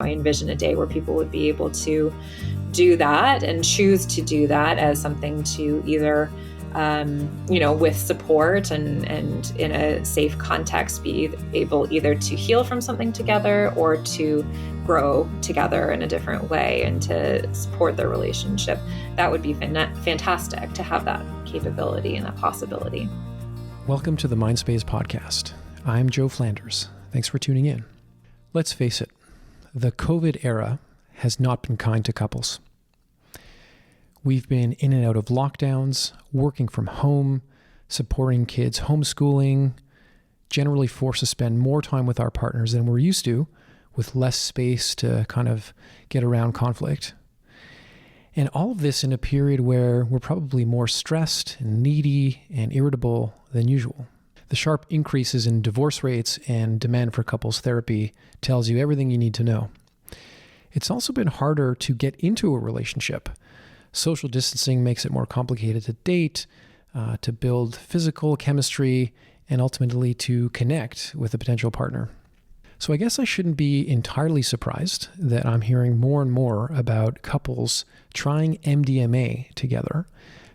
I envision a day where people would be able to do that and choose to do that as something to either with support and in a safe context, be able either to heal from something together or to grow together in a different way and to support their relationship. That would be fantastic to have that capability and that possibility. Welcome to the Mindspace podcast. I'm Joe Flanders. Thanks for tuning in. Let's face it, the COVID era has not been kind to couples. We've been in and out of lockdowns, working from home, supporting kids homeschooling, generally forced to spend more time with our partners than we're used to, with less space to kind of get around conflict. And all of this in a period where we're probably more stressed and needy and irritable than usual. The sharp increases in divorce rates and demand for couples therapy tells you everything you need to know. It's also been harder to get into a relationship. Social distancing makes it more complicated to date, to build physical chemistry, and ultimately to connect with a potential partner. So I guess I shouldn't be entirely surprised that I'm hearing more and more about couples trying MDMA together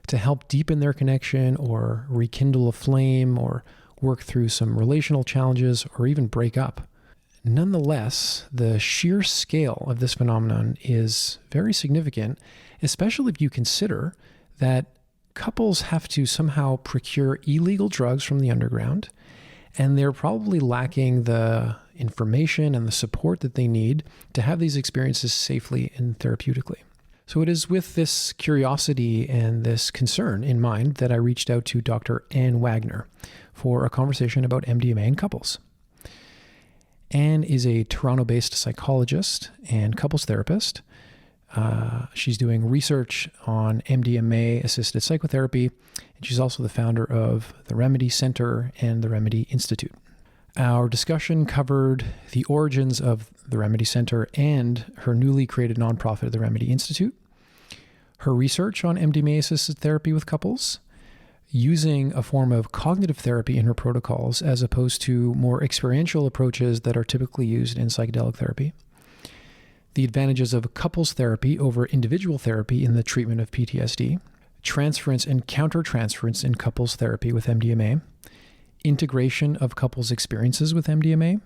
to help deepen their connection or rekindle a flame or work through some relational challenges or even break up. Nonetheless, the sheer scale of this phenomenon is very significant, especially if you consider that couples have to somehow procure illegal drugs from the underground, and they're probably lacking the information and the support that they need to have these experiences safely and therapeutically. So it is with this curiosity and this concern in mind that I reached out to Dr. Anne Wagner for a conversation about MDMA and couples. Anne is a Toronto-based psychologist and couples therapist. She's doing research on MDMA-assisted psychotherapy, and she's also the founder of the Remedy Center and the Remedy Institute. Our discussion covered the origins of the Remedy Center and her newly created nonprofit, the Remedy Institute, her research on MDMA-assisted therapy with couples, using a form of cognitive therapy in her protocols as opposed to more experiential approaches that are typically used in psychedelic therapy, the advantages of couples therapy over individual therapy in the treatment of PTSD, transference and countertransference in couples therapy with MDMA, integration of couples' experiences with MDMA,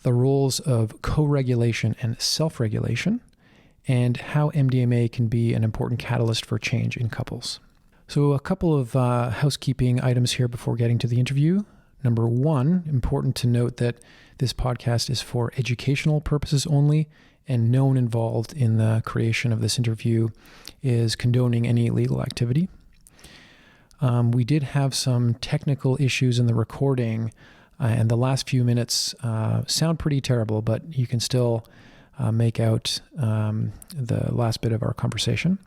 the roles of co-regulation and self-regulation, and how MDMA can be an important catalyst for change in couples. So a couple of housekeeping items here before getting to the interview. Number one, important to note that this podcast is for educational purposes only, and no one involved in the creation of this interview is condoning any illegal activity. We did have some technical issues in the recording, and the last few minutes sound pretty terrible, but you can still make out the last bit of our conversation.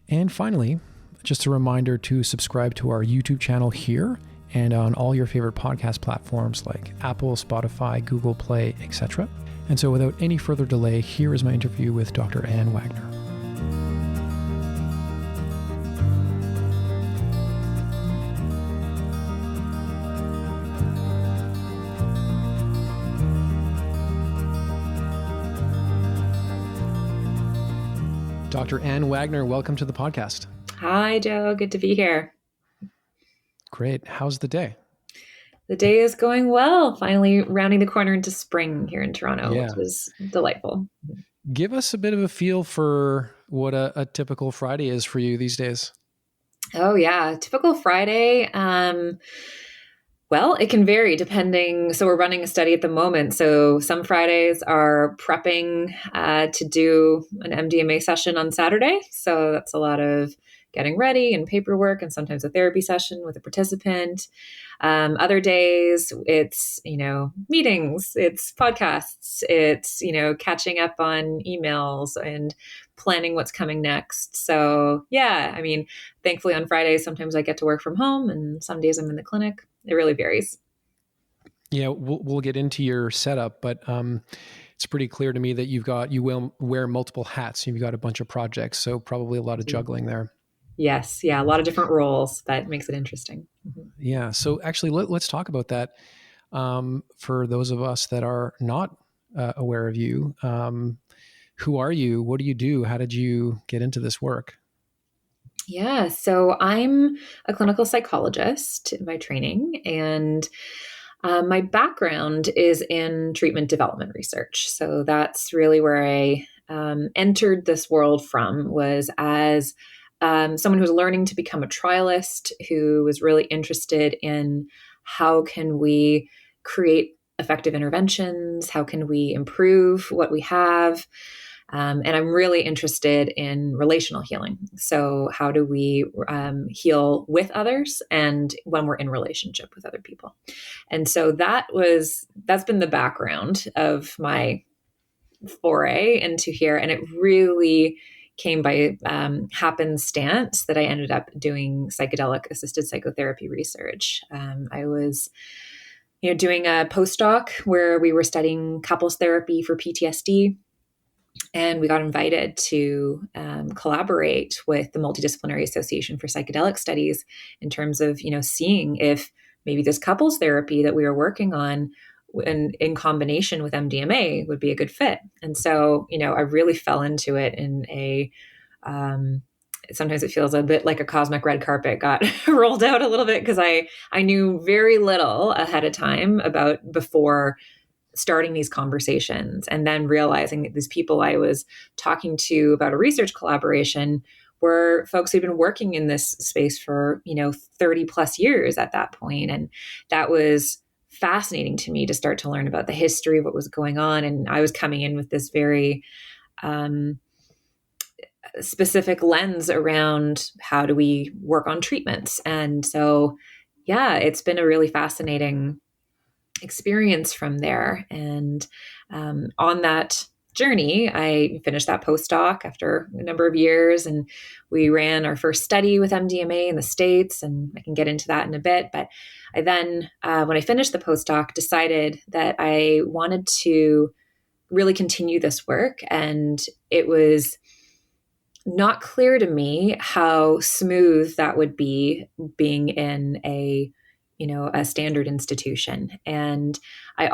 And finally, just a reminder to subscribe to our YouTube channel here and on all your favorite podcast platforms like Apple, Spotify, Google Play, etc. And so without any further delay, here is my interview with Dr. Anne Wagner. Dr. Anne Wagner, welcome to the podcast. Hi, Joe. Good to be here. Great. How's the day? The day is going well. Finally rounding the corner into spring here in Toronto, Yeah. which is delightful. Give us a bit of a feel for what a typical Friday is for you these days. Oh, yeah. Typical Friday. Well, it can vary depending. So we're running a study at the moment. So some Fridays are prepping to do an MDMA session on Saturday. So that's a lot of getting ready and paperwork and sometimes a therapy session with a participant. Other days it's, meetings, it's podcasts, it's, catching up on emails and planning what's coming next. So yeah, thankfully on Fridays, sometimes I get to work from home and some days I'm in the clinic. It really varies. Yeah, we'll get into your setup, but it's pretty clear to me that you will wear multiple hats. You've got a bunch of projects, so probably a lot of juggling there. Yes. Yeah. A lot of different roles. That makes it interesting. Mm-hmm. Yeah. So actually, let's talk about that. For those of us that are not aware of you. Who are you? What do you do? How did you get into this work? Yeah, so I'm a clinical psychologist by training, and my background is in treatment development research. So that's really where I entered this world from, was as someone who was learning to become a trialist, who was really interested in how can we create effective interventions, how can we improve what we have. And I'm really interested in relational healing. So, how do we heal with others and when we're in relationship with other people? And so that's been the background of my foray into here. And it really came by happenstance that I ended up doing psychedelic assisted psychotherapy research. I was doing a postdoc where we were studying couples therapy for PTSD. And we got invited to collaborate with the Multidisciplinary Association for Psychedelic Studies in terms of, seeing if maybe this couples therapy that we were working on in combination with MDMA would be a good fit. And so, I really fell into it in a, sometimes it feels a bit like a cosmic red carpet got rolled out a little bit, because I knew very little ahead of time before starting these conversations, and then realizing that these people I was talking to about a research collaboration were folks who'd been working in this space for 30 plus years at that point. And that was fascinating to me to start to learn about the history of what was going on. And I was coming in with this very specific lens around how do we work on treatments. And so it's been a really fascinating experience from there. And on that journey, I finished that postdoc after a number of years, and we ran our first study with MDMA in the States, and I can get into that in a bit. But I then, when I finished the postdoc, decided that I wanted to really continue this work. And it was not clear to me how smooth that would be being in a standard institution. And I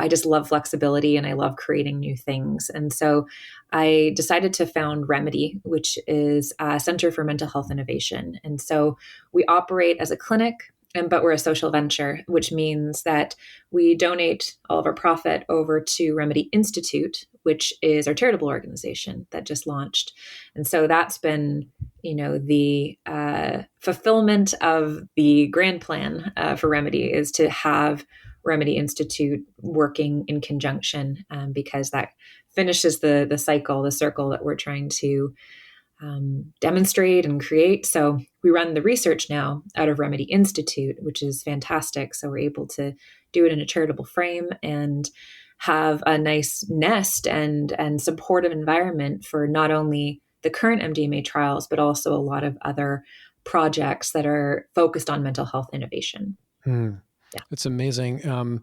just love flexibility, and I love creating new things. And so I decided to found Remedy, which is a Center for Mental Health Innovation. And so we operate as a clinic, but we're a social venture, which means that we donate all of our profit over to Remedy Institute, which is our charitable organization that just launched. And so that's been, the fulfillment of the grand plan for Remedy, is to have Remedy Institute working in conjunction, because that finishes the cycle, the circle that we're trying to demonstrate and create. So we run the research now out of Remedy Institute, which is fantastic. So we're able to do it in a charitable frame and have a nice nest and supportive environment for not only the current MDMA trials, but also a lot of other projects that are focused on mental health innovation. Yeah. It's amazing.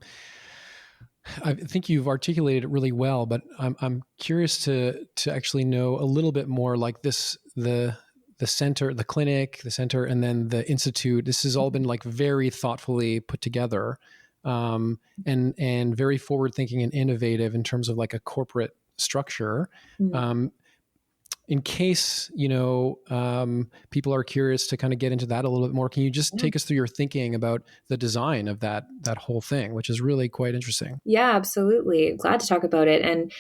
I think you've articulated it really well, but I'm curious to actually know a little bit more, like this, the center, the clinic, the center, and then the institute. This has all been like very thoughtfully put together, and very forward thinking and innovative in terms of like a corporate structure. Mm-hmm. In case, people are curious to kind of get into that a little bit more, can you just take us through your thinking about the design of that whole thing, which is really quite interesting? Yeah, absolutely. Glad to talk about it. And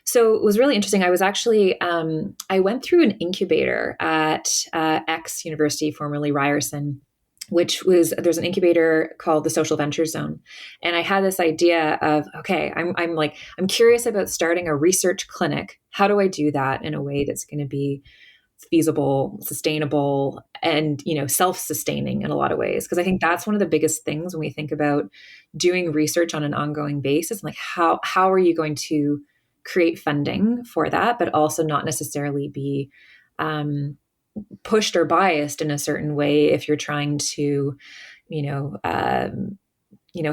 so it was really interesting. I was actually, I went through an incubator at X University, formerly Ryerson, there's an incubator called the Social Venture Zone. And I had this idea of, okay, I'm curious about starting a research clinic. How do I do that in a way that's going to be feasible, sustainable, and, self-sustaining in a lot of ways? Because I think that's one of the biggest things when we think about doing research on an ongoing basis. Like how are you going to create funding for that, but also not necessarily be, pushed or biased in a certain way if you're trying to,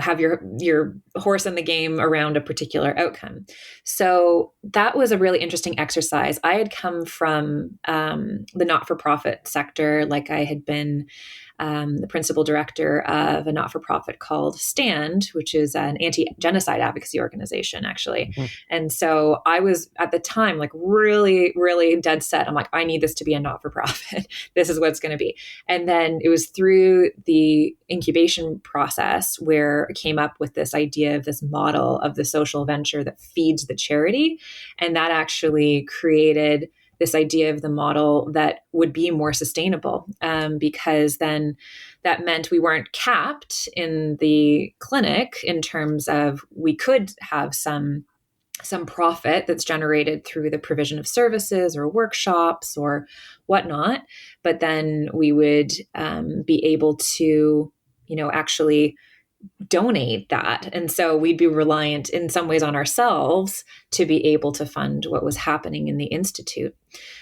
have your horse in the game around a particular outcome. So that was a really interesting exercise. I had come from the not-for-profit sector. Like I had been the principal director of a not-for-profit called STAND, which is an anti-genocide advocacy organization, actually. Mm-hmm. And so I was at the time like really, really dead set. I'm like, I need this to be a not-for-profit. This is what it's going to be. And then it was through the incubation process where I came up with this idea of this model of the social venture that feeds the charity. And that actually created this idea of the model that would be more sustainable, because then that meant we weren't capped in the clinic in terms of we could have some profit that's generated through the provision of services or workshops or whatnot, but then we would be able to, actually donate that. And so we'd be reliant in some ways on ourselves to be able to fund what was happening in the Institute.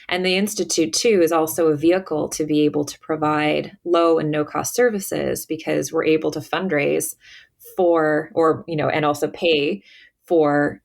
And the Institute, too, is also a vehicle to be able to provide low and no cost services, because we're able to fundraise for, and also pay for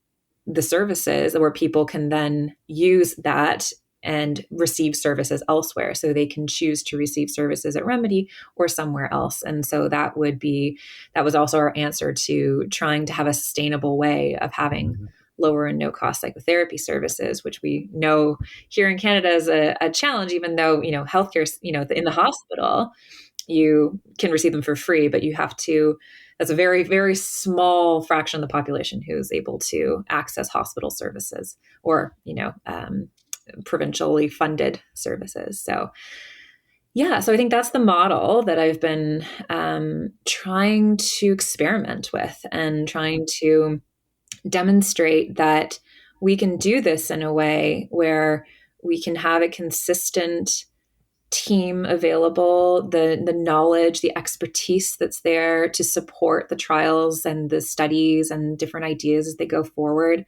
the services where people can then use that and receive services elsewhere. So they can choose to receive services at Remedy or somewhere else. And so that was also our answer to trying to have a sustainable way of having lower and no cost psychotherapy services, which we know here in Canada is a challenge, even though, healthcare, in the hospital, you can receive them for free, but you have to, that's a very, very small fraction of the population who's able to access hospital services or, provincially funded services. So I think that's the model that I've been trying to experiment with and trying to demonstrate that we can do this in a way where we can have a consistent team available, the knowledge, the expertise that's there to support the trials and the studies and different ideas as they go forward.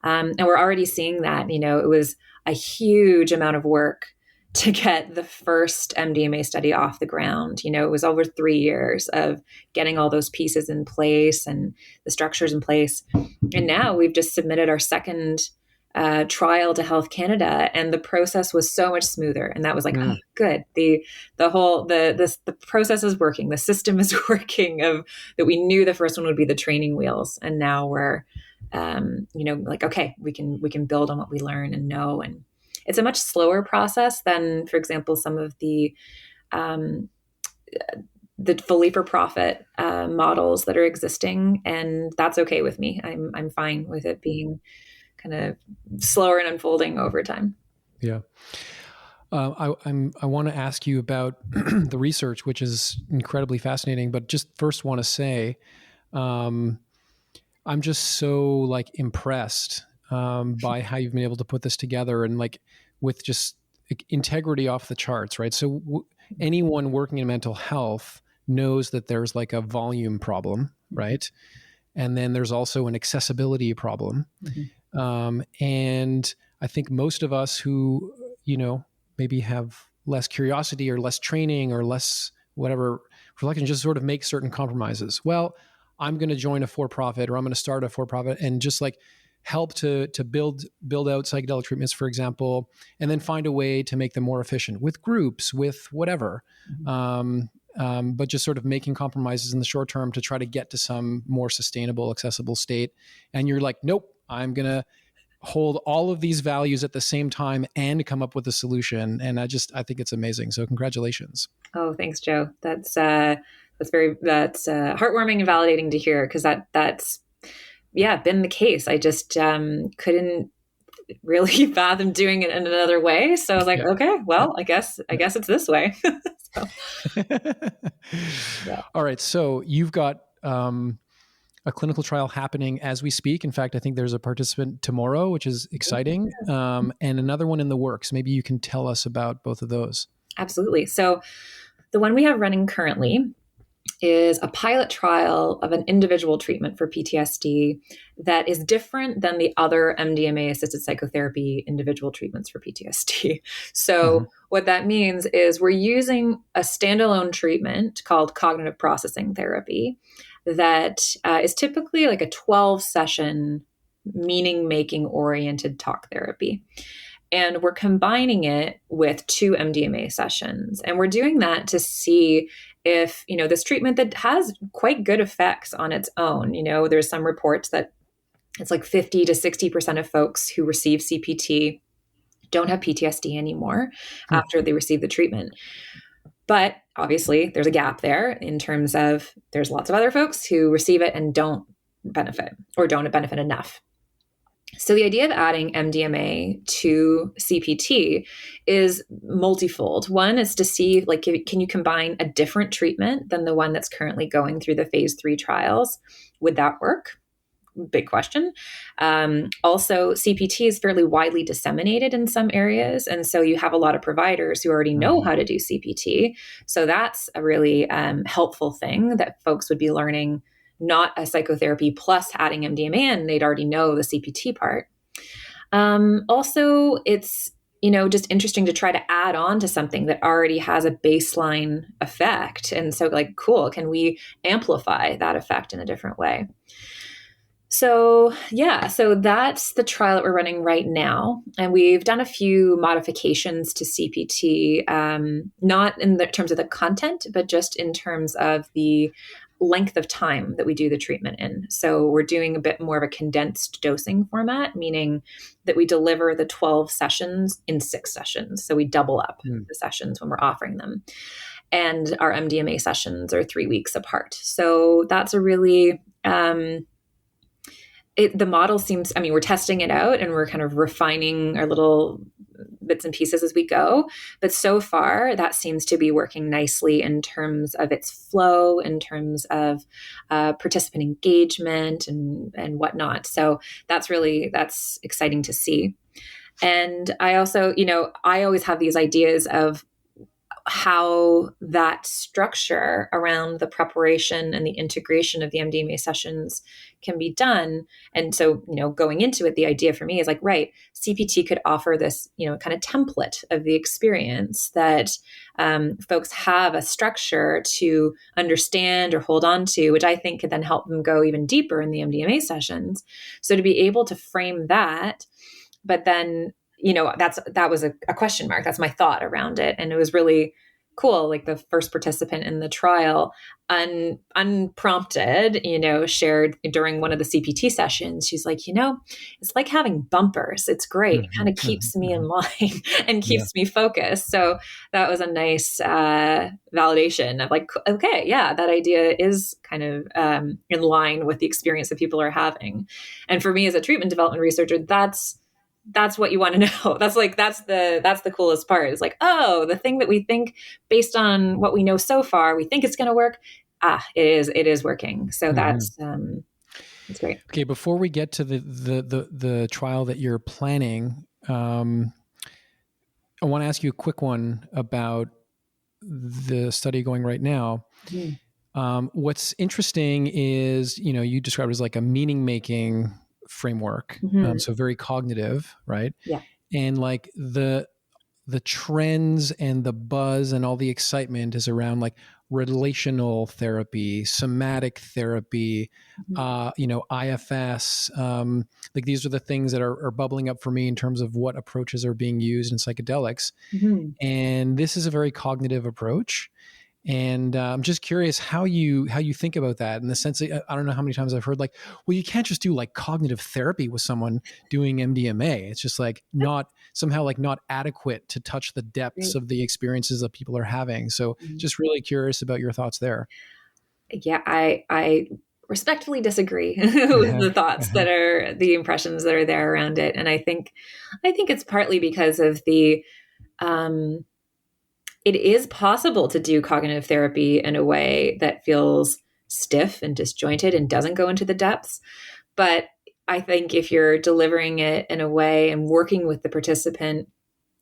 And we're already seeing that, it was a huge amount of work to get the first MDMA study off the ground. It was over 3 years of getting all those pieces in place and the structures in place. And now we've just submitted our second trial to Health Canada, and the process was so much smoother. And that was like, oh, good. The process is working. The system is working. That we knew the first one would be the training wheels, and now we're okay, we can build on what we learn and know. And it's a much slower process than, for example, some of the fully for profit models that are existing, and that's okay with me. I'm fine with it being kind of slower and unfolding over time. Yeah. I want to ask you about the research, which is incredibly fascinating, but just first want to say, I'm just so impressed by how you've been able to put this together, and with just integrity off the charts, right? So anyone working in mental health knows that there's a volume problem, right? And then there's also an accessibility problem. Mm-hmm. And I think most of us who, maybe have less curiosity or less training or less whatever, can just sort of make certain compromises. Well, I'm going to join a for-profit, or I'm going to start a for-profit and just help to build out psychedelic treatments, for example, and then find a way to make them more efficient with groups, with whatever. Mm-hmm. But just sort of making compromises in the short term to try to get to some more sustainable, accessible state. And you're like, nope, I'm going to hold all of these values at the same time and come up with a solution. And I think it's amazing. So congratulations. Oh, thanks, Joe. That's heartwarming and validating to hear, because that's been the case. I just couldn't really fathom doing it in another way. So I was like, okay, well, I guess it's this way. So, yeah. All right. So you've got a clinical trial happening as we speak. In fact, I think there's a participant tomorrow, which is exciting, and another one in the works. Maybe you can tell us about both of those. Absolutely. So the one we have running currently is a pilot trial of an individual treatment for PTSD that is different than the other MDMA-assisted psychotherapy individual treatments for PTSD. So what that means is we're using a standalone treatment called cognitive processing therapy that is typically a 12-session meaning-making oriented talk therapy. And we're combining it with 2 MDMA sessions. And we're doing that to see if, this treatment that has quite good effects on its own. There's some reports that it's like 50 to 60% of folks who receive CPT don't have PTSD anymore after they receive the treatment. But obviously, there's a gap there in terms of there's lots of other folks who receive it and don't benefit or don't benefit enough. So the idea of adding MDMA to CPT is multifold. One is to see, like, can you combine a different treatment than the one that's currently going through the phase 3 trials? Would that work? Big question. Also, CPT is fairly widely disseminated in some areas. And so you have a lot of providers who already know how to do CPT. So that's a really helpful thing that folks would be learning, not a psychotherapy plus adding MDMA in. They'd already know the CPT part. Also, it's just interesting to try to add on to something that already has a baseline effect. And so, like, cool, can we amplify that effect in a different way? So that's the trial that we're running right now. And we've done a few modifications to CPT, not in the terms of the content, but just in terms of the length of time that we do the treatment in. So we're doing a bit more of a condensed dosing format, meaning that we deliver the 12 sessions in 6 sessions. So we double up the sessions when we're offering them. And our MDMA sessions are 3 weeks apart. So that's a really... the model seems, we're testing it out and we're kind of refining our little bits and pieces as we go. But so far, that seems to be working nicely in terms of its flow, in terms of participant engagement and whatnot. So that's exciting to see. And I also, I always have these ideas of how that structure around the preparation and the integration of the MDMA sessions can be done. And so, going into it, the idea for me is like, right, CPT could offer this, kind of template of the experience that folks have a structure to understand or hold on to, which I think could then help them go even deeper in the MDMA sessions. So to be able to frame that, but then that was a question mark. That's my thought around it. And it was really cool. Like the first participant in the trial, unprompted, shared during one of the CPT sessions. She's like, it's like having bumpers. It's great. It kind of keeps me in line and keeps me focused. So that was a nice validation of like, okay, yeah, that idea is kind of in line with the experience that people are having. And for me as a treatment development researcher, that's what you want to know. That's the coolest part. It's like, oh, the thing that we think based on what we know so far, we think it's going to work. It is working. So that's great. Okay. Before we get to the trial that you're planning, I want to ask you a quick one about the study going right now. What's interesting is, you described it as like a meaning making framework. So very cognitive, right? Yeah. And like the trends and the buzz and all the excitement is around like relational therapy, somatic therapy, IFS. Like these are the things that are bubbling up for me in terms of what approaches are being used in psychedelics. And this is a very cognitive approach. And I'm just curious how you think about that in the sense that I don't know how many times I've heard like, well, you can't just do like cognitive therapy with someone doing MDMA. It's just like not adequate to touch the depths of the experiences that people are having. So just really curious about your thoughts there. Yeah, I respectfully disagree with the thoughts that are the impressions that are there around it. And I think it's partly because of the it is possible to do cognitive therapy in a way that feels stiff and disjointed and doesn't go into the depths. But I think if you're delivering it in a way and working with the participant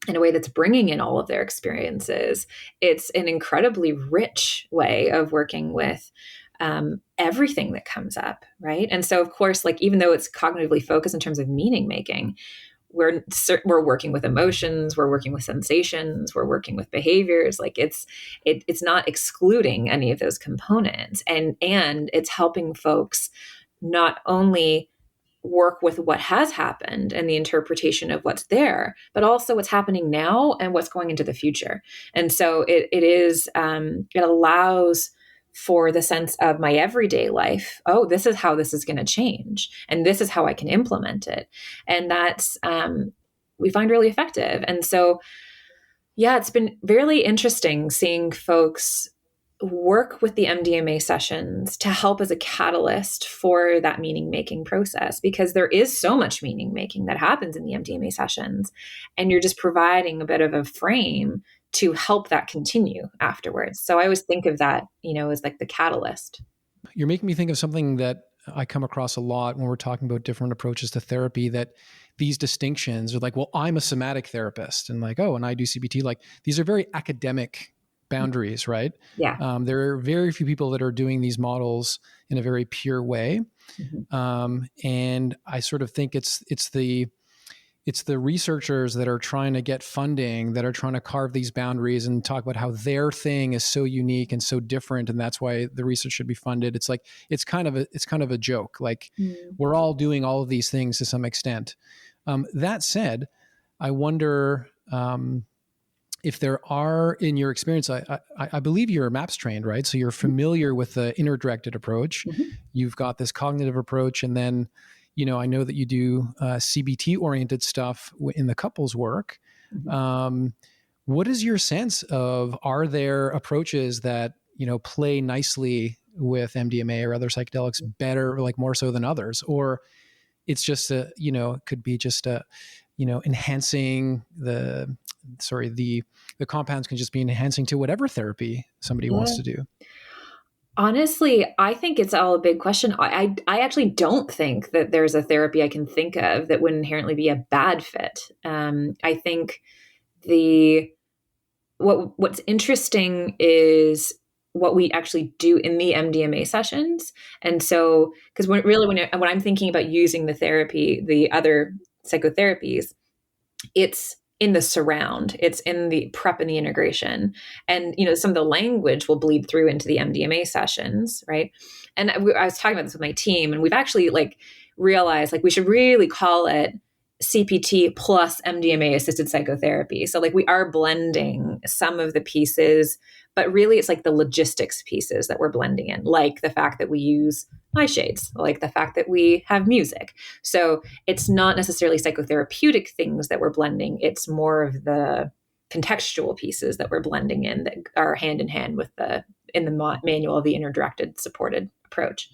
in a way that's bringing in all of their experiences, it's an incredibly rich way of working with everything that comes up, right? And so, of course, like even though it's cognitively focused in terms of meaning making, we're working with emotions, we're working with sensations, we're working with behaviors. Like it's not excluding any of those components, and it's helping folks not only work with what has happened and the interpretation of what's there, but also what's happening now and what's going into the future. And so it allows for the sense of my everyday life. Oh, this is how this is going to change, and this is how I can implement it. And that's, we find really effective. And so, yeah, it's been really interesting seeing folks work with the MDMA sessions to help as a catalyst for that meaning making process, because there is so much meaning making that happens in the MDMA sessions, and you're just providing a bit of a frame to help that continue afterwards. So I always think of that, as like the catalyst. You're making me think of something that I come across a lot when we're talking about different approaches to therapy, that these distinctions are like, well, I'm a somatic therapist, and like, oh, and I do CBT. Like, these are very academic boundaries, right? Yeah. There are very few people that are doing these models in a very pure way. Mm-hmm. And I sort of think it's the researchers that are trying to get funding, that are trying to carve these boundaries and talk about how their thing is so unique and so different, and that's why the research should be funded. It's like, it's kind of a joke. Like, we're all doing all of these things to some extent. That said, I wonder if there are, in your experience, I believe you're MAPS trained, right? So you're familiar with the inner-directed approach. Mm-hmm. You've got this cognitive approach, and then, I know that you do CBT-oriented stuff in the couples work. Mm-hmm. What is your sense of, are there approaches that, play nicely with MDMA or other psychedelics better, like more so than others? Or it's just could be just enhancing the compounds can just be enhancing to whatever therapy somebody wants to do. Honestly, I think it's all a big question. I actually don't think that there's a therapy I can think of that would inherently be a bad fit. I think what's interesting is what we actually do in the MDMA sessions. And so, because when I'm thinking about using the therapy, the other psychotherapies, it's in the surround, it's in the prep and the integration. And, some of the language will bleed through into the MDMA sessions, right? And I was talking about this with my team, and we've actually realized we should really call it CPT plus MDMA-assisted psychotherapy. So we are blending some of the pieces, but really it's the logistics pieces that we're blending in, like the fact that we use eye shades, like the fact that we have music. So it's not necessarily psychotherapeutic things that we're blending. It's more of the contextual pieces that we're blending in that are hand in hand with in the manual of the inner-directed supported approach.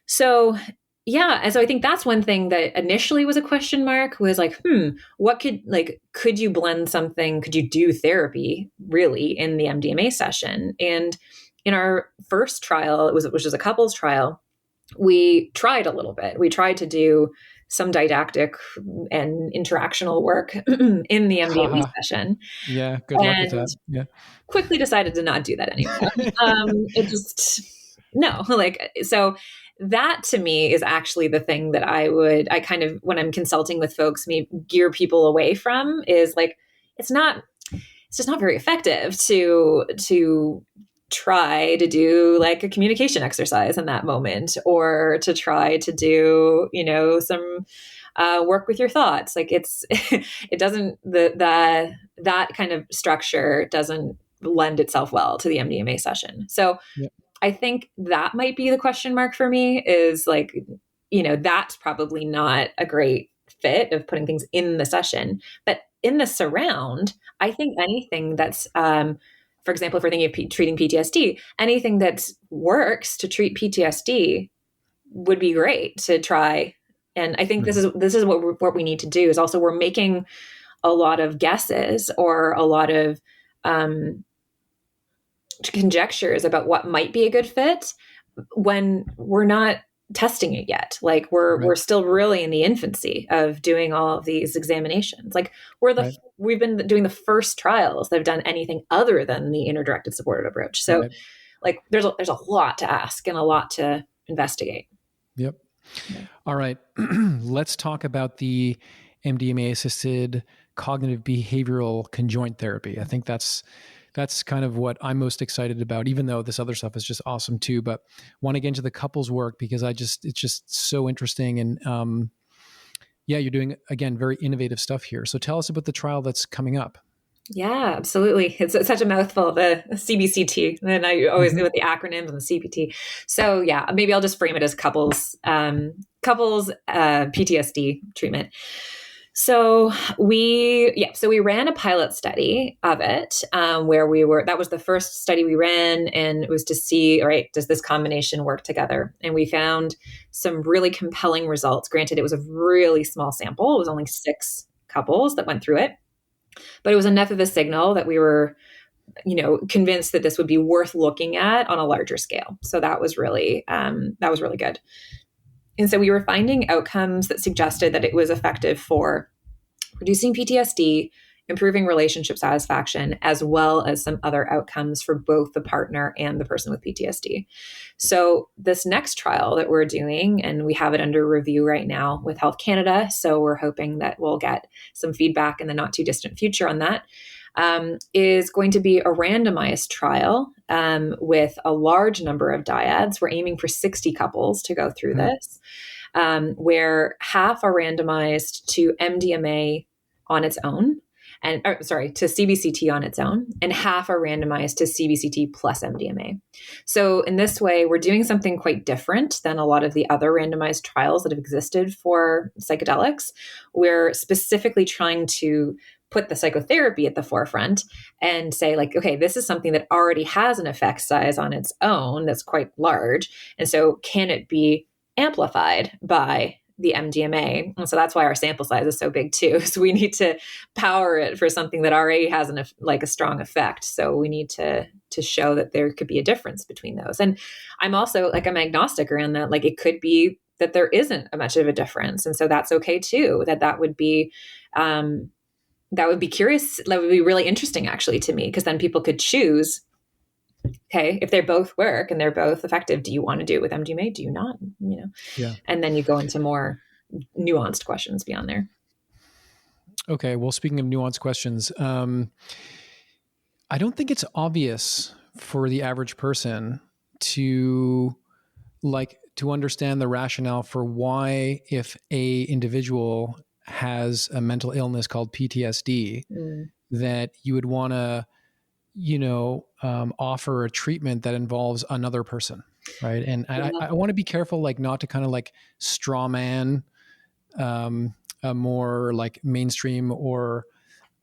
So yeah. And so I think that's one thing that initially was a question mark, was what could you blend something? Could you do therapy really in the MDMA session? And in our first trial, which was a couples trial, we tried a little bit. We tried to do some didactic and interactional work in the MDMA session. Yeah. Good luck with that. Yeah. Quickly decided to not do that anymore. It just, no, so that to me is actually the thing that I kind of, when I'm consulting with folks, gear people away from, is it's just not very effective to try to do a communication exercise in that moment, or to try to do, some work with your thoughts. It doesn't, that kind of structure doesn't lend itself well to the MDMA session. So yeah. I think that might be the question mark for me, is that's probably not a great fit of putting things in the session. But in the surround, I think anything that's, for example, if we're thinking of treating PTSD, anything that works to treat PTSD would be great to try. And I think this is what we need to do, is also we're making a lot of guesses or a lot of conjectures about what might be a good fit when we're not testing it yet. We're still really in the infancy of doing all of these examinations. We've been doing the first trials that have done anything other than the inner-directed supported approach. So there's a lot to ask and a lot to investigate. Yep. Yeah. All right. Let's talk about the MDMA-assisted cognitive-behavioural conjoint therapy. I think that's That's kind of what I'm most excited about, even though this other stuff is just awesome too. But want to get into the couples work because it's just so interesting. And yeah, you're doing, again, very innovative stuff here. So tell us about the trial that's coming up. Yeah, absolutely. It's such a mouthful, the CBCT, and I always do with the acronyms and the CPT. So yeah, maybe I'll just frame it as couples PTSD treatment. So we ran a pilot study of it, where that was the first study we ran, and it was to see, all right, does this combination work together? And we found some really compelling results. Granted, it was a really small sample. It was only 6 couples that went through it. But it was enough of a signal that we were, convinced that this would be worth looking at on a larger scale. So that was really good. And so we were finding outcomes that suggested that it was effective for reducing PTSD, improving relationship satisfaction, as well as some other outcomes for both the partner and the person with PTSD. So this next trial that we're doing, and we have it under review right now with Health Canada, so we're hoping that we'll get some feedback in the not too distant future on that, is going to be a randomized trial with a large number of dyads. We're aiming for 60 couples to go through this, where half are randomized to MDMA on its own, to CBCT on its own, and half are randomized to CBCT plus MDMA. So in this way, we're doing something quite different than a lot of the other randomized trials that have existed for psychedelics. We're specifically trying to put the psychotherapy at the forefront and say, like, okay, this is something that already has an effect size on its own that's quite large. And so can it be amplified by the MDMA? And so that's why our sample size is so big too. So we need to power it for something that already has a strong effect. So we need to show that there could be a difference between those. And I'm also I'm agnostic around that. Like, it could be that there isn't much of a difference. And so that's okay too, that would be curious. That would be really interesting actually to me, because then people could choose, okay, if they both work and they're both effective, do you want to do it with MDMA? Do you not? Yeah. And then you go into more nuanced questions beyond there. Okay. Well, speaking of nuanced questions, I don't think it's obvious for the average person to understand the rationale for why, if a individual has a mental illness called PTSD, that you would want to offer a treatment that involves another person, right? And I want to be careful, not to kind of straw man a more mainstream or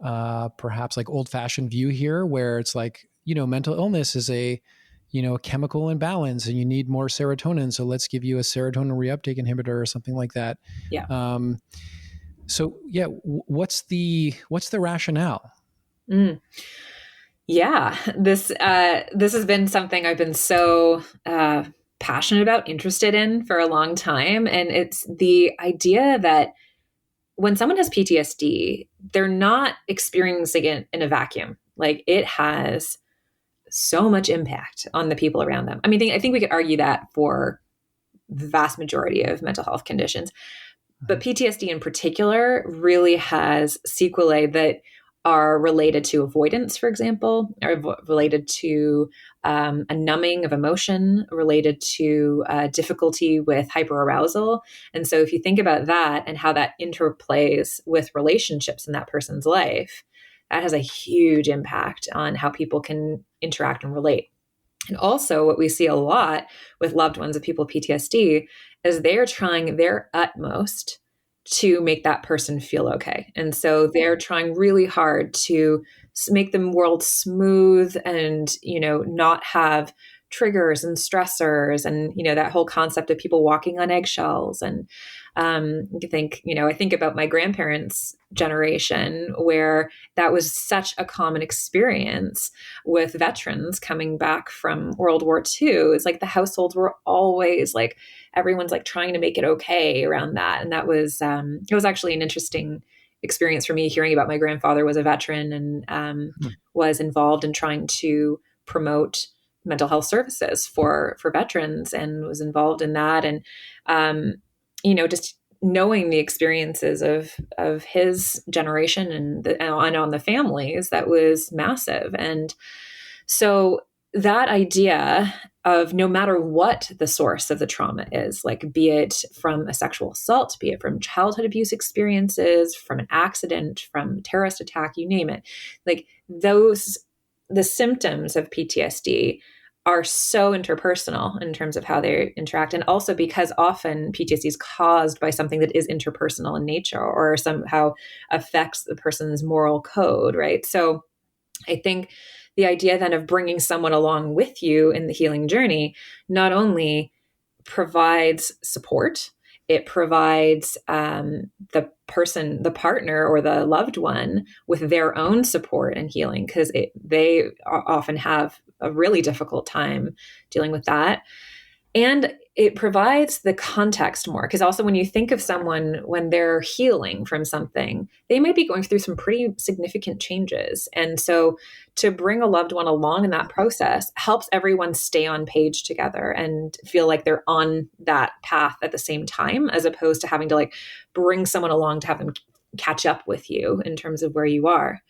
perhaps old fashioned view here, where it's mental illness is a chemical imbalance and you need more serotonin, so let's give you a serotonin reuptake inhibitor or something like that. Yeah. So yeah, what's the rationale? Yeah, this has been something I've been so passionate about, interested in for a long time. And it's the idea that when someone has PTSD, they're not experiencing it in a vacuum. It has so much impact on the people around them. I mean, I think we could argue that for the vast majority of mental health conditions. But PTSD in particular really has sequelae that are related to avoidance, for example, or related to a numbing of emotion, related to difficulty with hyperarousal. And so if you think about that and how that interplays with relationships in that person's life, that has a huge impact on how people can interact and relate. And also what we see a lot with loved ones of people with PTSD is they're trying their utmost to make that person feel okay. And so they're trying really hard to make the world smooth and, not have triggers and stressors and, that whole concept of people walking on eggshells. And I think about my grandparents' generation, where that was such a common experience with veterans coming back from World War II. It's the households were always everyone's trying to make it okay around that. And that was, it was actually an interesting experience for me, hearing about my grandfather was a veteran and was involved in trying to promote mental health services for veterans, and was involved in that. And, just knowing the experiences of his generation and on the families, that was massive. And so that idea of no matter what the source of the trauma is, like be it from a sexual assault, be it from childhood abuse experiences, from an accident, from a terrorist attack, you name it, like the symptoms of PTSD are so interpersonal in terms of how they interact. And also because often PTSD is caused by something that is interpersonal in nature or somehow affects the person's moral code, right? So I think the idea then of bringing someone along with you in the healing journey not only provides support, it provides the person, the partner or the loved one with their own support and healing, because they often have a really difficult time dealing with that. And it provides the context more, because also when you think of someone when they're healing from something, they might be going through some pretty significant changes. And so to bring a loved one along in that process helps everyone stay on page together and feel like they're on that path at the same time, as opposed to having to like bring someone along to have them catch up with you in terms of where you are.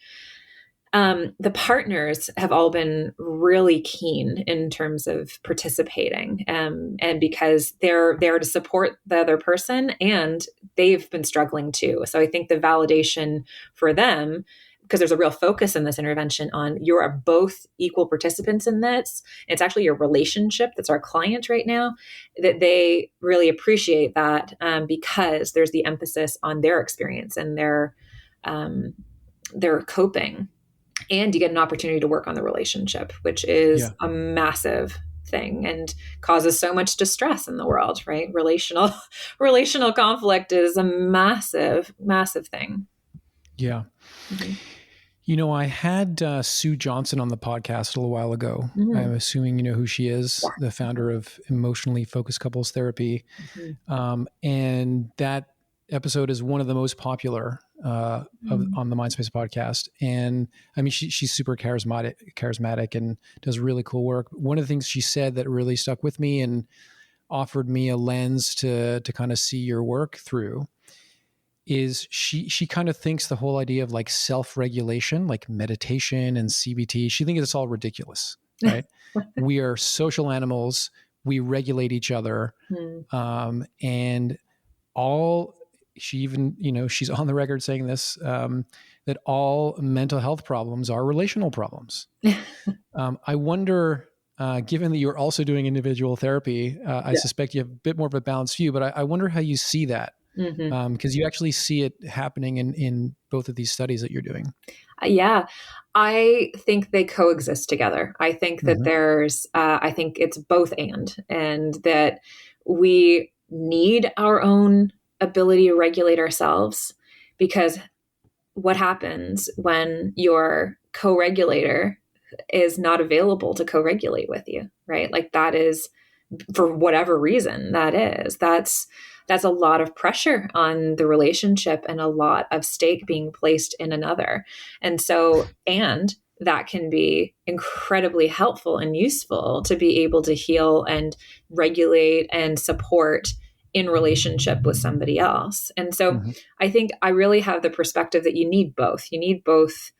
The partners have all been really keen in terms of participating, and because they're there to support the other person and they've been struggling too. So I think the validation for them, because there's a real focus in this intervention on you are both equal participants in this. It's actually your relationship that's our client right now, that they really appreciate that, because there's the emphasis on their experience and their coping. And you get an opportunity to work on the relationship, which is a massive thing and causes so much distress in the world, right? Relational conflict is a massive, massive thing. Yeah. Mm-hmm. You know, I had Sue Johnson on the podcast a little while ago. Mm-hmm. I'm assuming you know who she is, the founder of Emotionally Focused Couples Therapy. Mm-hmm. And that episode is one of the most popular on the Mindspace podcast. And I mean, she's super charismatic and does really cool work. One of the things she said that really stuck with me and offered me a lens to kind of see your work through is she kind of thinks the whole idea of like self-regulation, like meditation and CBT, she thinks it's all ridiculous, right? We are social animals. We regulate each other. And she even, you know, she's on the record saying this, that all mental health problems are relational problems. I wonder, given that you're also doing individual therapy, I suspect you have a bit more of a balanced view, but I wonder how you see that, because you actually see it happening in both of these studies that you're doing. Yeah, I think they coexist together. I think that I think it's both and that we need our own ability to regulate ourselves, because what happens when your co-regulator is not available to co-regulate with you, right? Like that is, for whatever reason that's a lot of pressure on the relationship and a lot of stake being placed in another. And that can be incredibly helpful and useful to be able to heal and regulate and support in relationship with somebody else. And so I think I really have the perspective that you need both. You need both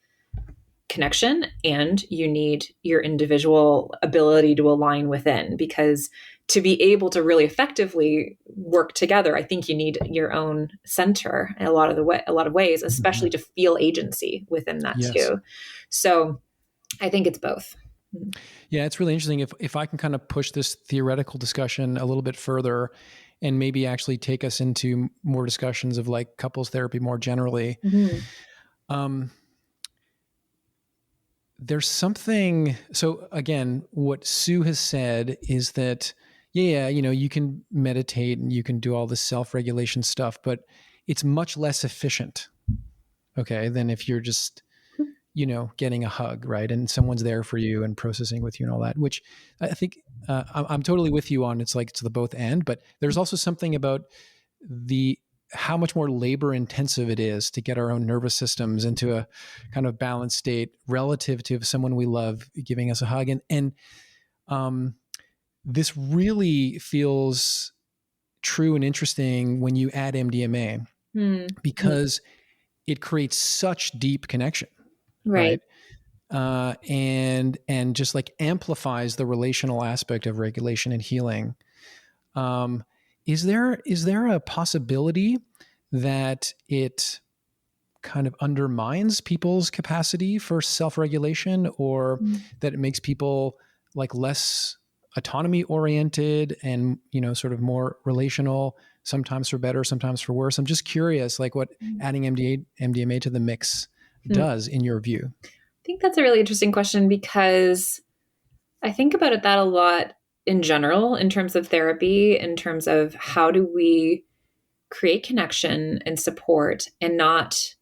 connection and you need your individual ability to align within, because to be able to really effectively work together, I think you need your own center in a lot of ways, especially to feel agency within that too. So I think it's both. Yeah, it's really interesting. If I can kind of push this theoretical discussion a little bit further and maybe actually take us into more discussions of like couples therapy more generally. There's something, so again, what Sue has said is that, you know, you can meditate and you can do all this self-regulation stuff, but it's much less efficient, okay, than if you're just, you know, getting a hug, right? And someone's there for you and processing with you and all that, which I think I'm totally with you on. It's like it's the both and, but there's also something about how much more labor intensive it is to get our own nervous systems into a kind of balanced state relative to someone we love giving us a hug. And this really feels true and interesting when you add MDMA, because it creates such deep connection, Right. right? And just like amplifies the relational aspect of regulation and healing. Is there a possibility that it kind of undermines people's capacity for self-regulation, or that it makes people like less autonomy oriented and, sort of more relational, sometimes for better, sometimes for worse? I'm just curious, like what adding MDMA to the mix does in your view. I think that's a really interesting question, because I think about that a lot in general, in terms of therapy, in terms of how do we create connection and support and not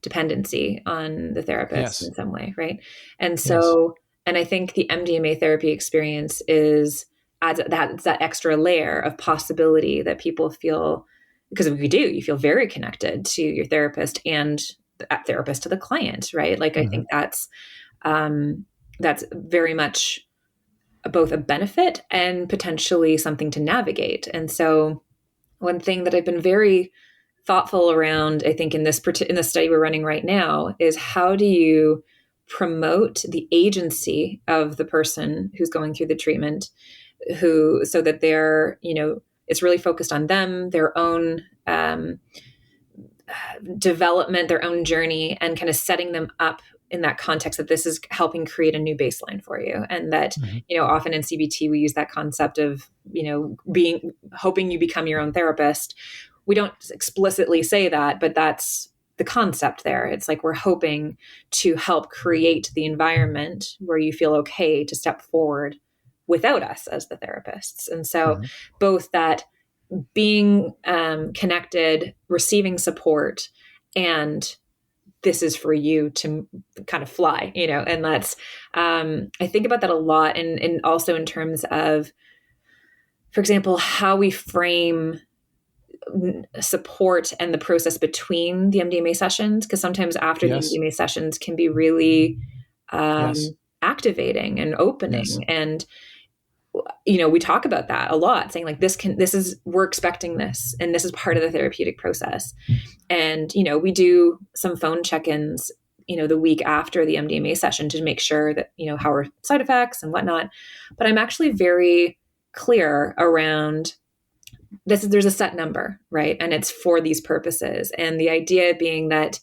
dependency on the therapist Yes. in some way, right? And Yes. so, and I think the MDMA therapy experience adds that extra layer of possibility that people feel, because you feel very connected to your therapist and that therapist to the client, right? Like, I think that's very much both a benefit and potentially something to navigate. And so one thing that I've been very thoughtful around, I think in the study we're running right now, is how do you promote the agency of the person who's going through the treatment, so that they're, it's really focused on them, their own development, their own journey, and kind of setting them up in that context that this is helping create a new baseline for you. And that, often in CBT, we use that concept of, hoping you become your own therapist. We don't explicitly say that, but that's the concept there. It's like, we're hoping to help create the environment where you feel okay to step forward without us as the therapists. And so both that being connected, receiving support, and this is for you to kind of fly, and that's, I think about that a lot. And also in terms of, for example, how we frame support and the process between the MDMA sessions, because sometimes after the MDMA sessions can be really activating and opening. And we talk about that a lot, saying like, we're expecting this, and this is part of the therapeutic process. And, we do some phone check-ins, the week after the MDMA session to make sure that, how are side effects and whatnot. But I'm actually very clear around this. There's a set number, right? And it's for these purposes. And the idea being that,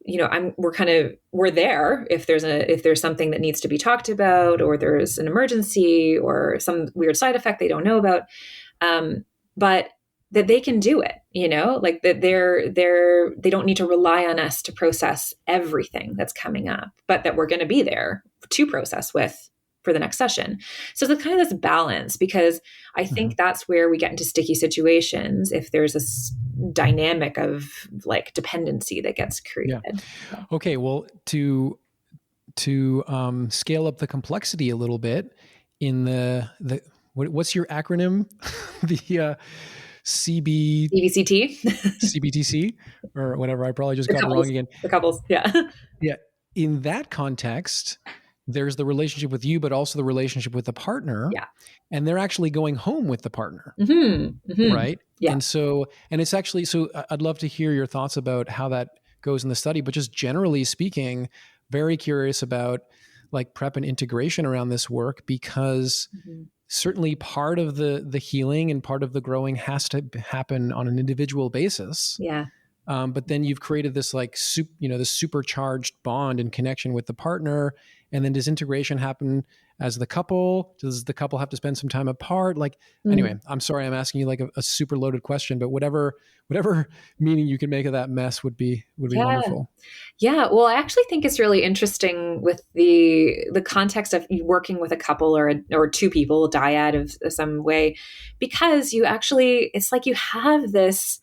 we're there if there's something that needs to be talked about, or there's an emergency or some weird side effect they don't know about. But that they can do it, like that they don't need to rely on us to process everything that's coming up, but that we're going to be there to process with for the next session. So it's kind of this balance, because I think that's where we get into sticky situations if there's this dynamic of like dependency that gets created. Yeah. Okay. Well, to scale up the complexity a little bit in what's your acronym? The CBCT, CBTC, or whatever. I probably just got it wrong again. The couples. Yeah. Yeah. In that context, there's the relationship with you, but also the relationship with the partner. Yeah. And they're actually going home with the partner. Right. Yeah. And it's actually, so I'd love to hear your thoughts about how that goes in the study, but just generally speaking, very curious about like prep and integration around this work, because certainly part of the healing and part of the growing has to happen on an individual basis. Yeah. But then you've created this like, this supercharged bond and connection with the partner. And then does integration happen as the couple? Does the couple have to spend some time apart? Like, anyway, I'm sorry, I'm asking you like a super loaded question, but whatever meaning you can make of that mess would be wonderful. Yeah. Well, I actually think it's really interesting with the context of working with a couple or two people, dyad of some way, because it's like you have this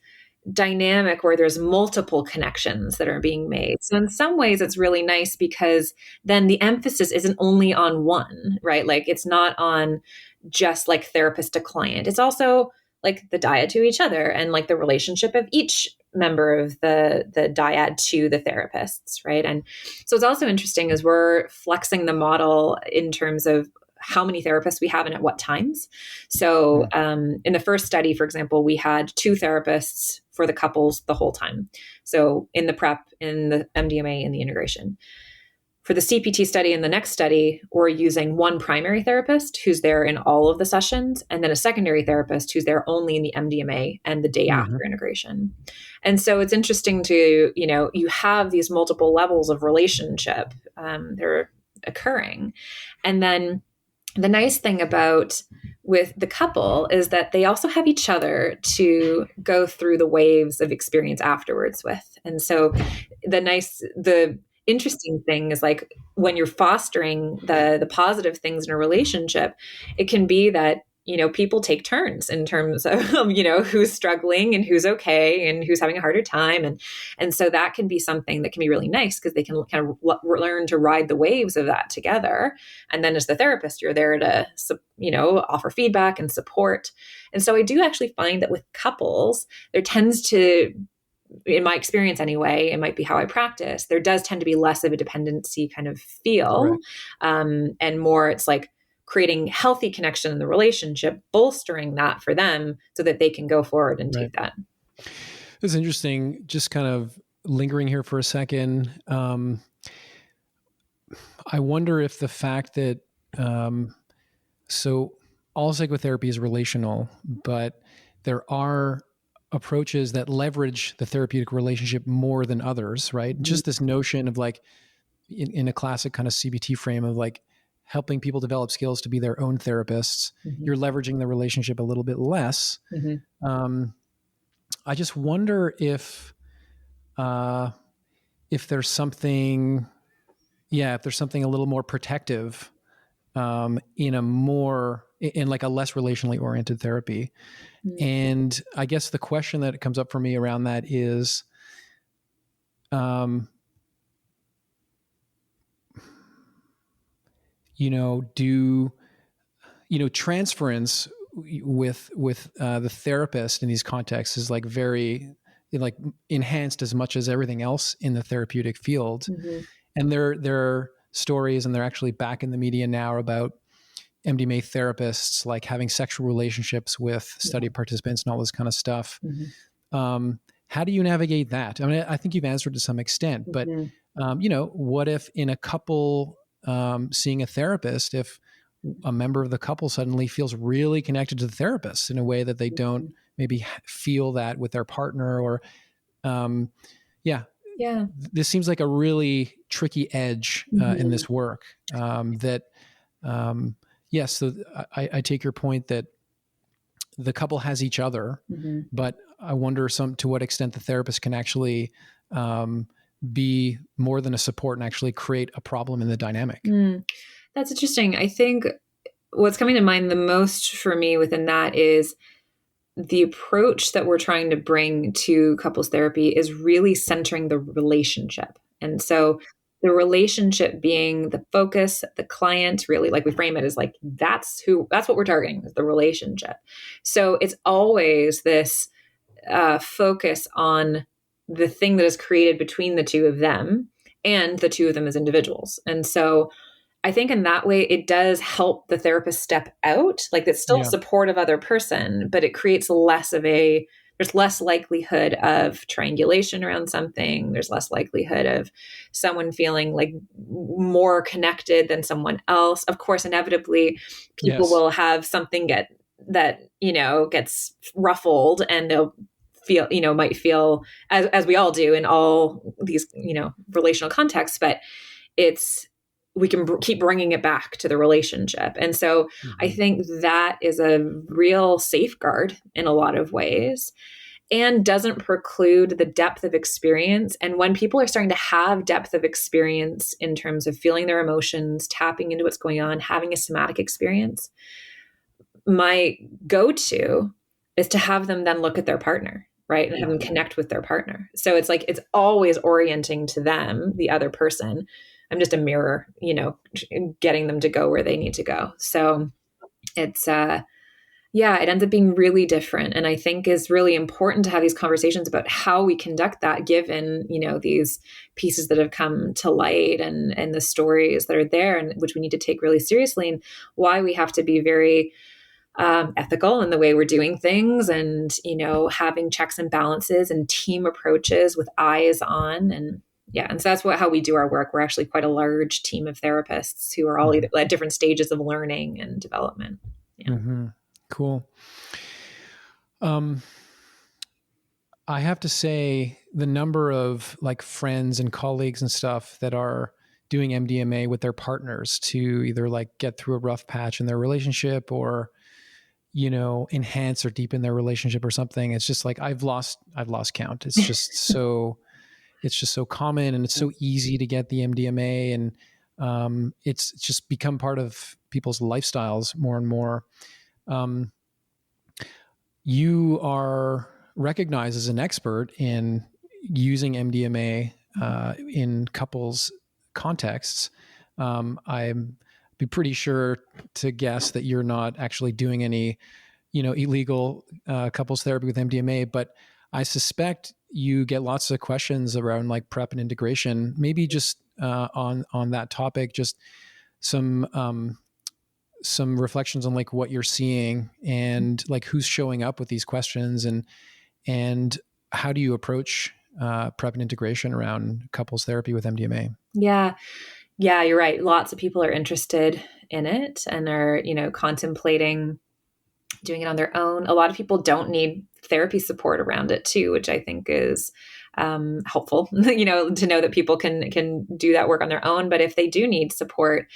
dynamic where there's multiple connections that are being made. So in some ways it's really nice, because then the emphasis isn't only on one, right? Like it's not on just like therapist to client. It's also like the dyad to each other, and like the relationship of each member of the dyad to the therapists, right? And so it's also interesting as we're flexing the model in terms of how many therapists we have and at what times. So in the first study, for example, we had 2 therapists for the couples the whole time. So in the prep, in the MDMA, in the integration. For the CPT study and the next study, we're using 1 primary therapist who's there in all of the sessions, and then a secondary therapist who's there only in the MDMA and the day after integration. And so it's interesting to, you have these multiple levels of relationship. They're occurring. And then the nice thing about with the couple is that they also have each other to go through the waves of experience afterwards with. And so the interesting thing is, like, when you're fostering the positive things in a relationship, it can be that, people take turns in terms of, who's struggling and who's okay and who's having a harder time. And so that can be something that can be really nice, because they can kind of learn to ride the waves of that together. And then as the therapist, you're there to, offer feedback and support. And so I do actually find that with couples, there tends to, in my experience anyway, it might be how I practice, there does tend to be less of a dependency kind of feel. Right. And more, it's like creating healthy connection in the relationship, bolstering that for them so that they can go forward and take that. It's interesting, just kind of lingering here for a second. I wonder if the fact that, so all psychotherapy is relational, but there are approaches that leverage the therapeutic relationship more than others, right? Mm-hmm. Just this notion of, like, in a classic kind of CBT frame of, like, helping people develop skills to be their own therapists, you're leveraging the relationship a little bit less. I just wonder if there's something, if there's something a little more protective in like a less relationally oriented therapy. And I guess the question that comes up for me around that is, transference with the therapist in these contexts is, like, very, like, enhanced as much as everything else in the therapeutic field. And there are stories, and they're actually back in the media now, about MDMA therapists, like, having sexual relationships with study participants and all this kind of stuff. How do you navigate that? I mean, I think you've answered to some extent, but what if in a couple seeing a therapist, if a member of the couple suddenly feels really connected to the therapist in a way that they don't maybe feel that with their partner, or this seems like a really tricky edge in this work. So I take your point that the couple has each other, but I wonder to what extent the therapist can actually be more than a support and actually create a problem in the dynamic. That's interesting. I think what's coming to mind the most for me within that is the approach that we're trying to bring to couples therapy is really centering the relationship. And so the relationship being the focus, the client, really, like, we frame it as, like, that's what we're targeting, is the relationship. So it's always this focus on the thing that is created between the two of them and the two of them as individuals. And so I think in that way, it does help the therapist step out. Like, it's still a supportive other person, but it creates there's less likelihood of triangulation around something. There's less likelihood of someone feeling like more connected than someone else. Of course, inevitably, people will have something gets ruffled, and they'll might feel, as we all do in all these, relational contexts, but we can keep bringing it back to the relationship. And so I think that is a real safeguard in a lot of ways, and doesn't preclude the depth of experience. And when people are starting to have depth of experience in terms of feeling their emotions, tapping into what's going on, having a somatic experience, my go-to is to have them then look at their partner, right? And have them connect with their partner. So it's like, it's always orienting to them, the other person. I'm just a mirror, getting them to go where they need to go. So it's, Yeah, it ends up being really different. And I think is really important to have these conversations about how we conduct that, given, these pieces that have come to light and the stories that are there, and which we need to take really seriously, and why we have to be very ethical in the way we're doing things, and, having checks and balances and team approaches with eyes on. And yeah, and so that's how we do our work. We're actually quite a large team of therapists who are all either at different stages of learning and development. Yeah. Mm-hmm. Cool. I have to say the number of like friends and colleagues and stuff that are doing MDMA with their partners to either like get through a rough patch in their relationship or, enhance or deepen their relationship or something. It's just like, I've lost count. It's just so common, and it's so easy to get the MDMA, and it's just become part of people's lifestyles more and more. You are recognized as an expert in using MDMA in couples contexts. I'm be pretty sure to guess that you're not actually doing any, illegal couples therapy with MDMA, but I suspect you get lots of questions around like PrEP and integration. Maybe just on that topic, just some reflections on like what you're seeing and like who's showing up with these questions, and how do you approach PrEP and integration around couples therapy with MDMA? Yeah, you're right. Lots of people are interested in it and are, contemplating doing it on their own. A lot of people don't need therapy support around it too, which I think is helpful, to know that people can do that work on their own. But if they do need support,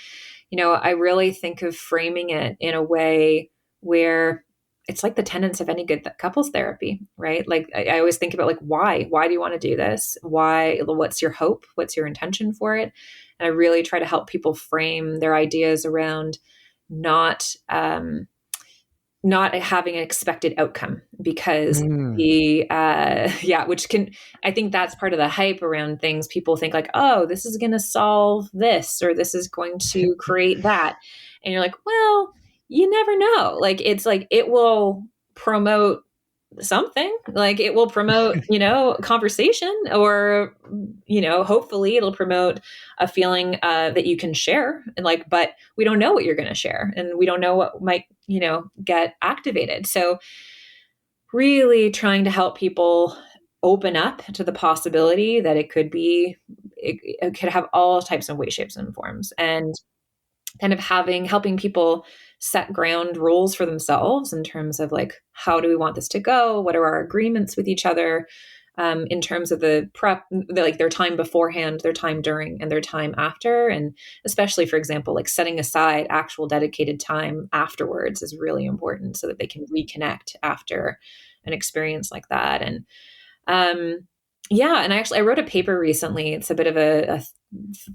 I really think of framing it in a way where it's like the tenets of any good couples therapy, right? Like I always think about like, why do you want to do this? What's your hope? What's your intention for it? And I really try to help people frame their ideas around not having an expected outcome, because which can, I think that's part of the hype around things. People think like, oh, this is going to solve this, or this is going to create that. And you're like, well, you never know. Like, it's like, it will promote something, like it will promote, conversation, or, hopefully it'll promote a feeling that you can share, and like, but we don't know what you're going to share, and we don't know what might, get activated. So really trying to help people open up to the possibility that it could have all types of ways, shapes, and forms, and kind of helping people set ground rules for themselves in terms of like, how do we want this to go? What are our agreements with each other in terms of the prep, like their time beforehand, their time during, and their time after. And especially, for example, like setting aside actual dedicated time afterwards is really important so that they can reconnect after an experience like that. And and I wrote a paper recently. It's a bit of a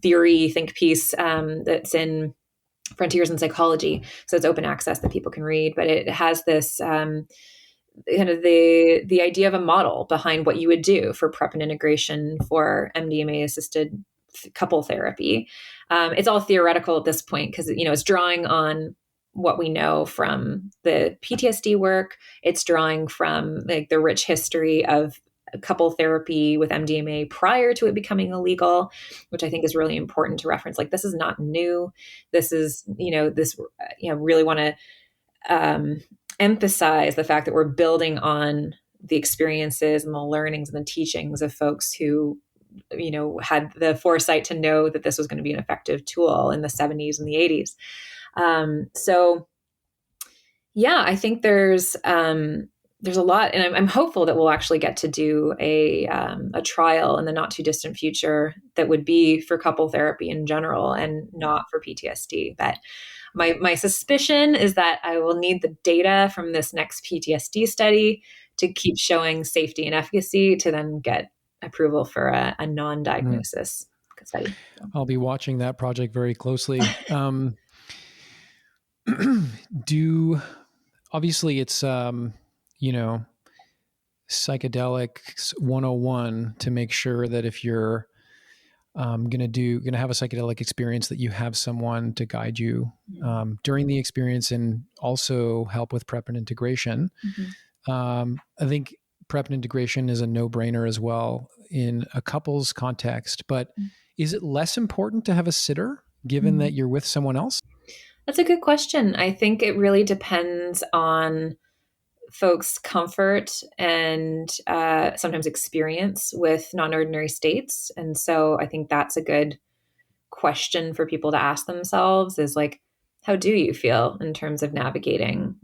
theory think piece that's in Frontiers in Psychology. So it's open access that people can read, but it has this kind of the idea of a model behind what you would do for PrEP and integration for MDMA-assisted couple therapy. It's all theoretical at this point because, it's drawing on what we know from the PTSD work. It's drawing from like the rich history of couple therapy with MDMA prior to it becoming illegal, which I think is really important to reference. Like, this is not new. This is, really want to emphasize the fact that we're building on the experiences and the learnings and the teachings of folks who, had the foresight to know that this was going to be an effective tool in the 70s and the 80s. I think there's a lot, and I'm hopeful that we'll actually get to do a trial in the not too distant future that would be for couple therapy in general and not for PTSD. But my suspicion is that I will need the data from this next PTSD study to keep showing safety and efficacy to then get approval for a non-diagnosis study. I'll be watching that project very closely. Obviously it's, psychedelics 101 to make sure that if you're gonna have a psychedelic experience, that you have someone to guide you during the experience, and also help with prep and integration. I think prep and integration is a no-brainer as well in a couples context, but is it less important to have a sitter given that you're with someone else? That's a good question. I think it really depends on folks' comfort and sometimes experience with non-ordinary states. And so I think that's a good question for people to ask themselves, is like, how do you feel in terms of navigating,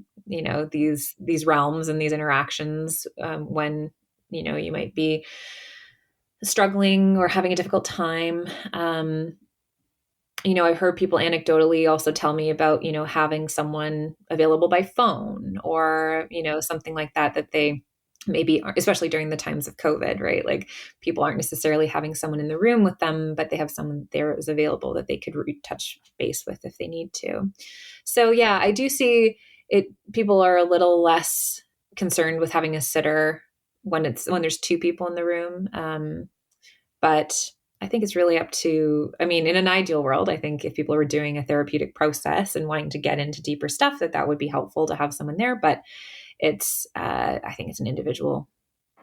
these realms and these interactions, when, you might be struggling or having a difficult time. I've heard people anecdotally also tell me about, having someone available by phone, or, something like that, that they maybe, especially during the times of COVID, right? Like, people aren't necessarily having someone in the room with them, but they have someone there is available that they could touch base with if they need to. So yeah, I do see it. People are a little less concerned with having a sitter when there's two people in the room. But I think it's really up to, in an ideal world, I think if people were doing a therapeutic process and wanting to get into deeper stuff, that would be helpful to have someone there. But I think it's an individual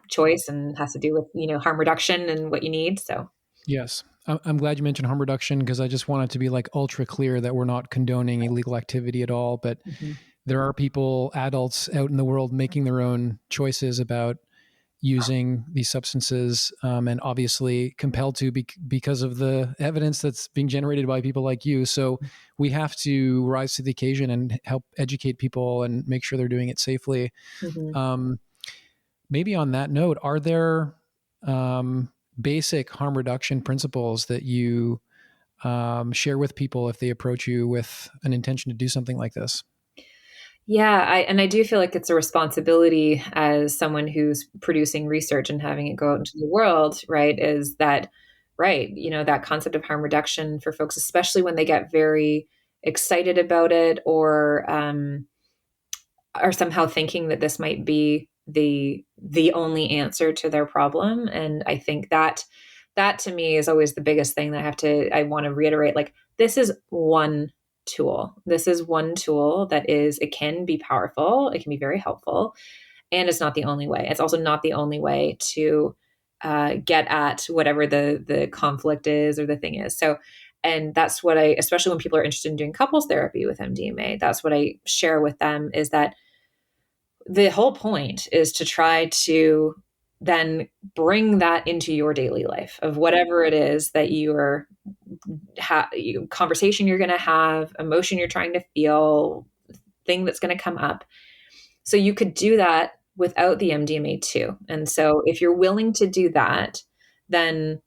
choice and has to do with, harm reduction and what you need. So. Yes. I'm glad you mentioned harm reduction, because I just want it to be like ultra clear that we're not condoning illegal activity at all. But there are people, adults out in the world, making their own choices about using these substances, and obviously compelled to because of the evidence that's being generated by people like you. So we have to rise to the occasion and help educate people and make sure they're doing it safely. Maybe on that note, are there basic harm reduction principles that you share with people if they approach you with an intention to do something like this? Yeah, I do feel like it's a responsibility as someone who's producing research and having it go out into the world, right? Is that right? That concept of harm reduction for folks, especially when they get very excited about it, or are somehow thinking that this might be the only answer to their problem. And I think that to me is always the biggest thing that I want to reiterate. Like, this is one tool. This is one tool it can be powerful. It can be very helpful. And it's not the only way. It's also not the only way to get at whatever the conflict is or the thing is. So, and that's what especially when people are interested in doing couples therapy with MDMA, that's what I share with them, is that the whole point is to try to then bring that into your daily life of whatever it is that conversation you're going to have, emotion you're trying to feel, thing that's going to come up. So you could do that without the MDMA too. And so if you're willing to do that, then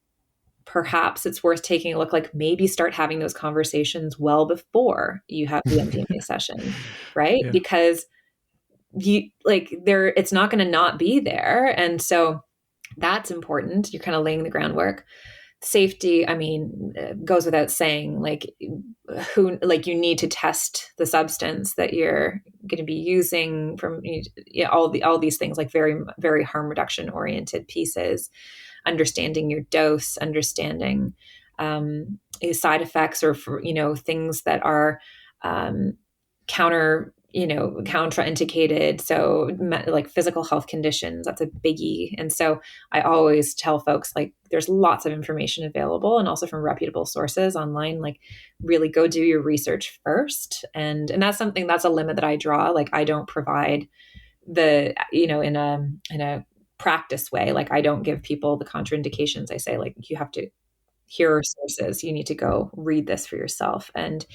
perhaps it's worth taking a look, like maybe start having those conversations well before you have the MDMA session, right? Yeah. Because it's not going to not be there. And so that's important. You're kind of laying the groundwork. Safety, goes without saying, you need to test the substance that you're going to be using from all these things, like very, very harm reduction oriented pieces, understanding your dose, understanding side effects, or things that are contraindicated. So like physical health conditions, that's a biggie. And so I always tell folks, like, there's lots of information available, and also from reputable sources online. Like, really go do your research first. And that's a limit that I draw. Like, I don't provide in a practice way. Like, I don't give people the contraindications. I say, like, you have to, here are sources, you need to go read this for yourself. And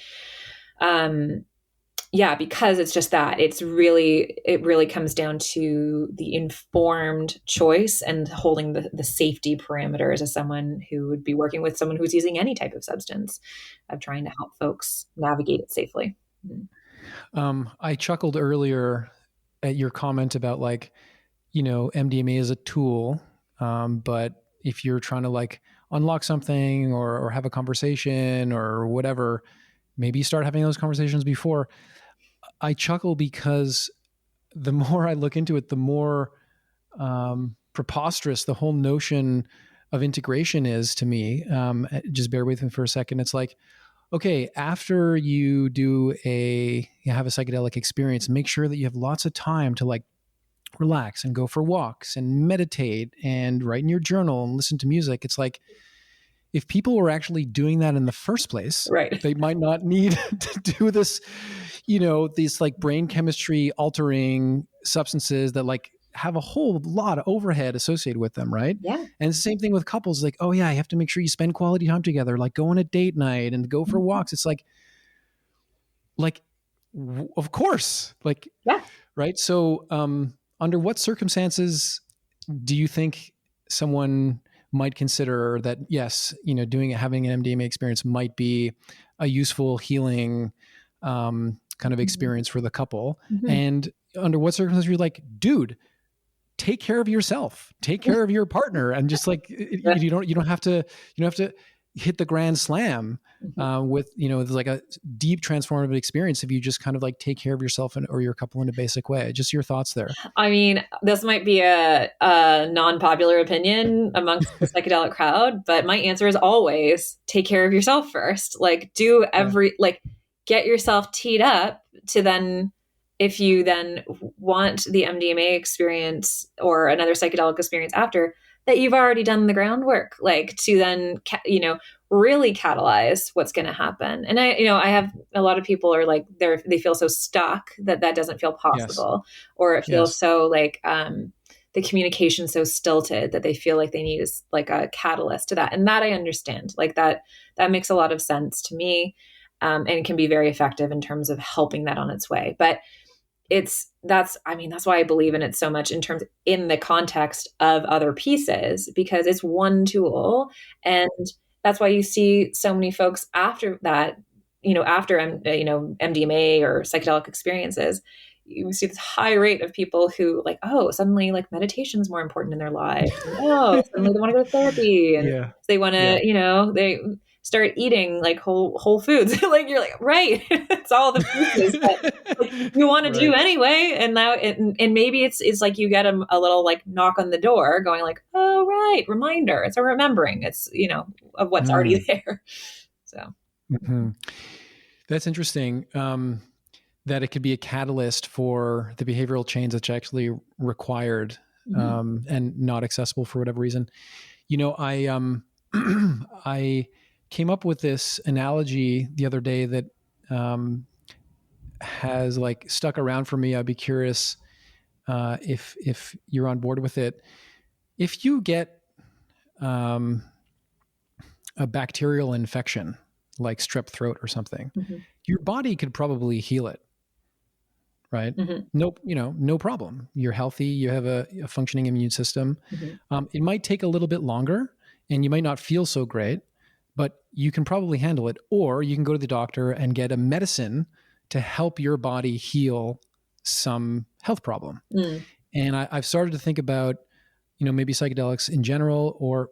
yeah, because it's just that it really comes down to the informed choice and holding the safety parameters as someone who would be working with someone who's using any type of substance, of trying to help folks navigate it safely. I chuckled earlier at your comment about, like, MDMA is a tool, but if you're trying to like unlock something or have a conversation or whatever, maybe start having those conversations before. I chuckle because the more I look into it, the more preposterous the whole notion of integration is to me, just bear with me for a second. It's like, okay, after you have a psychedelic experience, make sure that you have lots of time to like relax and go for walks and meditate and write in your journal and listen to music. It's like, if people were actually doing that in the first place, Right. they might not need to do this, these like brain chemistry altering substances that like have a whole lot of overhead associated with them, right? Yeah. And it's the same thing with couples. Like, oh yeah, you have to make sure you spend quality time together, like go on a date night and go for walks. It's like, of course, like, yeah. Right. So, under what circumstances do you think someone might consider that, yes, having an MDMA experience might be a useful healing kind of experience for the couple? Mm-hmm. And under what circumstances you're like, dude, take care of yourself, take care of your partner, and just like you don't have to hit the grand slam with like a deep transformative experience if you just kind of like take care of yourself or your couple in a basic way. Just your thoughts there. I mean, this might be a non-popular opinion amongst the psychedelic crowd, but my answer is always take care of yourself first. Like get yourself teed up to then, if you then want the MDMA experience or another psychedelic experience after, that you've already done the groundwork, like to then, really catalyze what's going to happen. And I have a lot of people are like, they feel so stuck that doesn't feel possible, or it feels so like, the communication so stilted that they feel like they need like a catalyst to that. And that I understand, like that makes a lot of sense to me. And it can be very effective in terms of helping that on its way. But that's why I believe in it so much in the context of other pieces, because it's one tool. And that's why you see so many folks after that, after MDMA or psychedelic experiences, you see this high rate of people who like, oh, suddenly like meditation is more important in their life. And, oh, suddenly they want to go to therapy, and they want to, they start eating like whole foods. Like you're like, right, it's all the pieces that like, you want to do anyway. And now, and maybe it's like you get a little like knock on the door, going like, oh right, reminder. It's a remembering. It's of what's already there. So that's interesting. That it could be a catalyst for the behavioral change that's actually required and not accessible for whatever reason. I came up with this analogy the other day that has like stuck around for me. I'd be curious if you're on board with it. If you get a bacterial infection like strep throat or something, your body could probably heal it. Right? No problem. You're healthy. You have a functioning immune system. It might take a little bit longer and you might not feel so great, but you can probably handle it. Or you can go to the doctor and get a medicine to help your body heal some health problem. And I've started to think about, maybe psychedelics in general, or,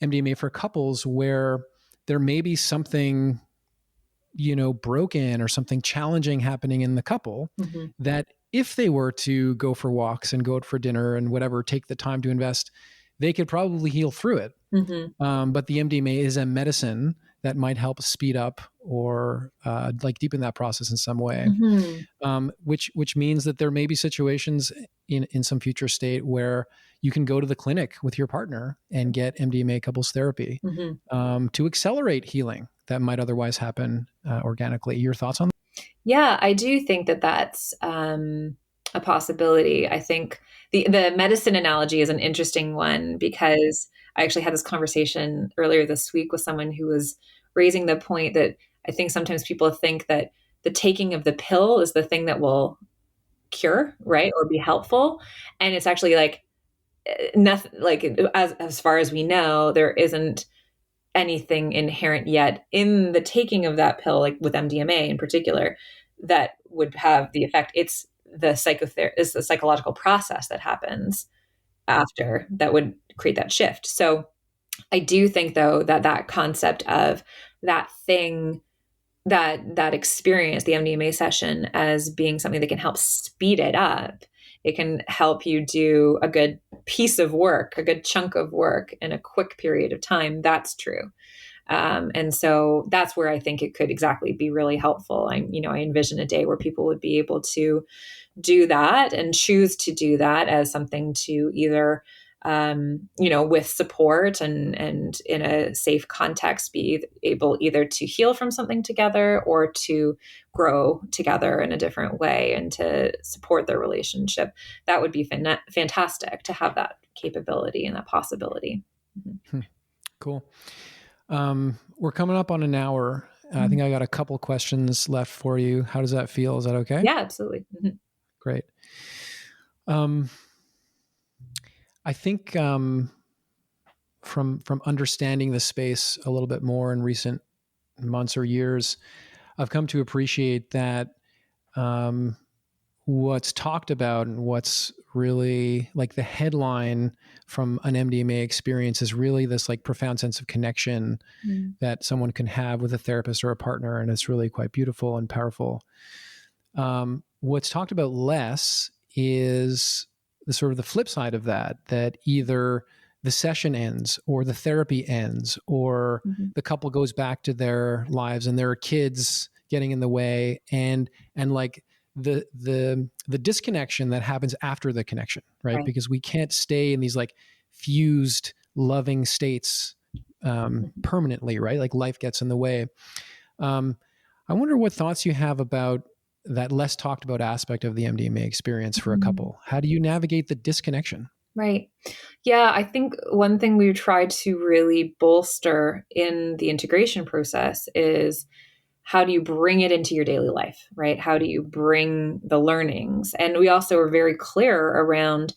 MDMA for couples where there may be something broken or something challenging happening in the couple, that if they were to go for walks and go out for dinner and whatever, take the time to invest, they could probably heal through it. But the MDMA is a medicine that might help speed up or like deepen that process in some way, which means that there may be situations in some future state where you can go to the clinic with your partner and get MDMA couples therapy to accelerate healing that might otherwise happen organically. Your thoughts on that? Yeah, I do think that that's a possibility. I think the medicine analogy is an interesting one, because I actually had this conversation earlier this week with someone who was raising the point that I think sometimes people think that the taking of the pill is the thing that will cure, right, or be helpful. And it's actually like nothing, like as far as we know, there isn't anything inherent yet in the taking of that pill, like with MDMA in particular, that would have the effect. It's the psychological process that happens after that would create that shift. So I do think, though, that concept of that thing, that experience, the MDMA session, as being something that can help speed it up it can help you do a good piece of work, a good chunk of work in a quick period of time. That's true. And so that's where I think it could exactly be really helpful. I envision a day where people would be able to do that and choose to do that as something to either, with support and in a safe context, be able either to heal from something together or to grow together in a different way and to support their relationship. That would be fantastic to have that capability and that possibility. Mm-hmm. Cool. We're coming up on an hour. I think I got a couple questions left for you. How does that feel? Is that okay? Yeah, absolutely. Mm-hmm. Great. I think from understanding the space a little bit more in recent months or years, I've come to appreciate that what's talked about and what's really like the headline from an MDMA experience is really this like profound sense of connection that someone can have with a therapist or a partner. And it's really quite beautiful and powerful. What's talked about less is the sort of the flip side of that either the session ends or the therapy ends or the couple goes back to their lives and there are kids getting in the way and like the disconnection that happens after the connection, right? Because we can't stay in these like fused loving states permanently, right? Like life gets in the way. I wonder what thoughts you have about that less talked about aspect of the MDMA experience for a couple. How do you navigate the disconnection? Right. Yeah, I think one thing we try to really bolster in the integration process is how do you bring it into your daily life, right? How do you bring the learnings? And we also are very clear around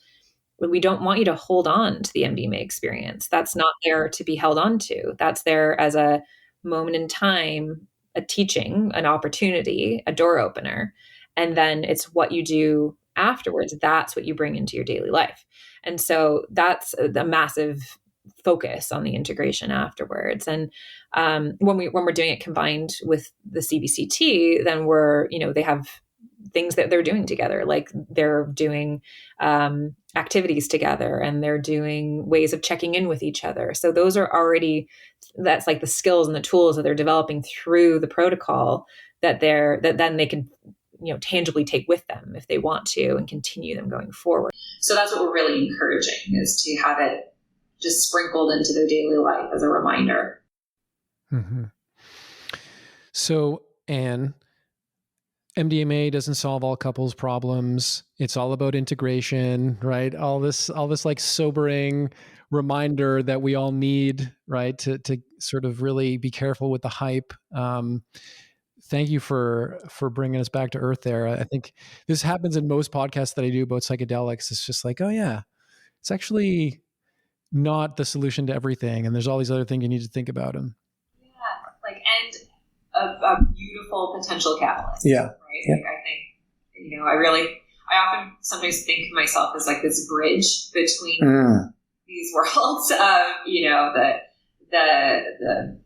we don't want you to hold on to the MDMA experience. That's not there to be held on to. That's there as a moment in time, a teaching, an opportunity, a door opener. And then it's what you do afterwards. That's what you bring into your daily life. And so that's the massive focus on the integration afterwards. And when we're doing it combined with the CBCT, then they have things that they're doing together, like they're doing activities together and they're doing ways of checking in with each other. So those are already, that's like the skills and the tools that they're developing through the protocol that then they can tangibly take with them if they want to and continue them going forward. So that's what we're really encouraging, is to have it just sprinkled into their daily life as a reminder. Mm-hmm. So, Anne, MDMA doesn't solve all couples' problems. It's all about integration, right? All this like sobering reminder that we all need, right? To sort of really be careful with the hype. Thank you for bringing us back to earth there. I think this happens in most podcasts that I do about psychedelics. It's just like, oh yeah, it's actually not the solution to everything. And there's all these other things you need to think about. And a beautiful potential catalyst. Yeah. Right. Yeah. Like I think, I often sometimes think of myself as like this bridge between these worlds of, the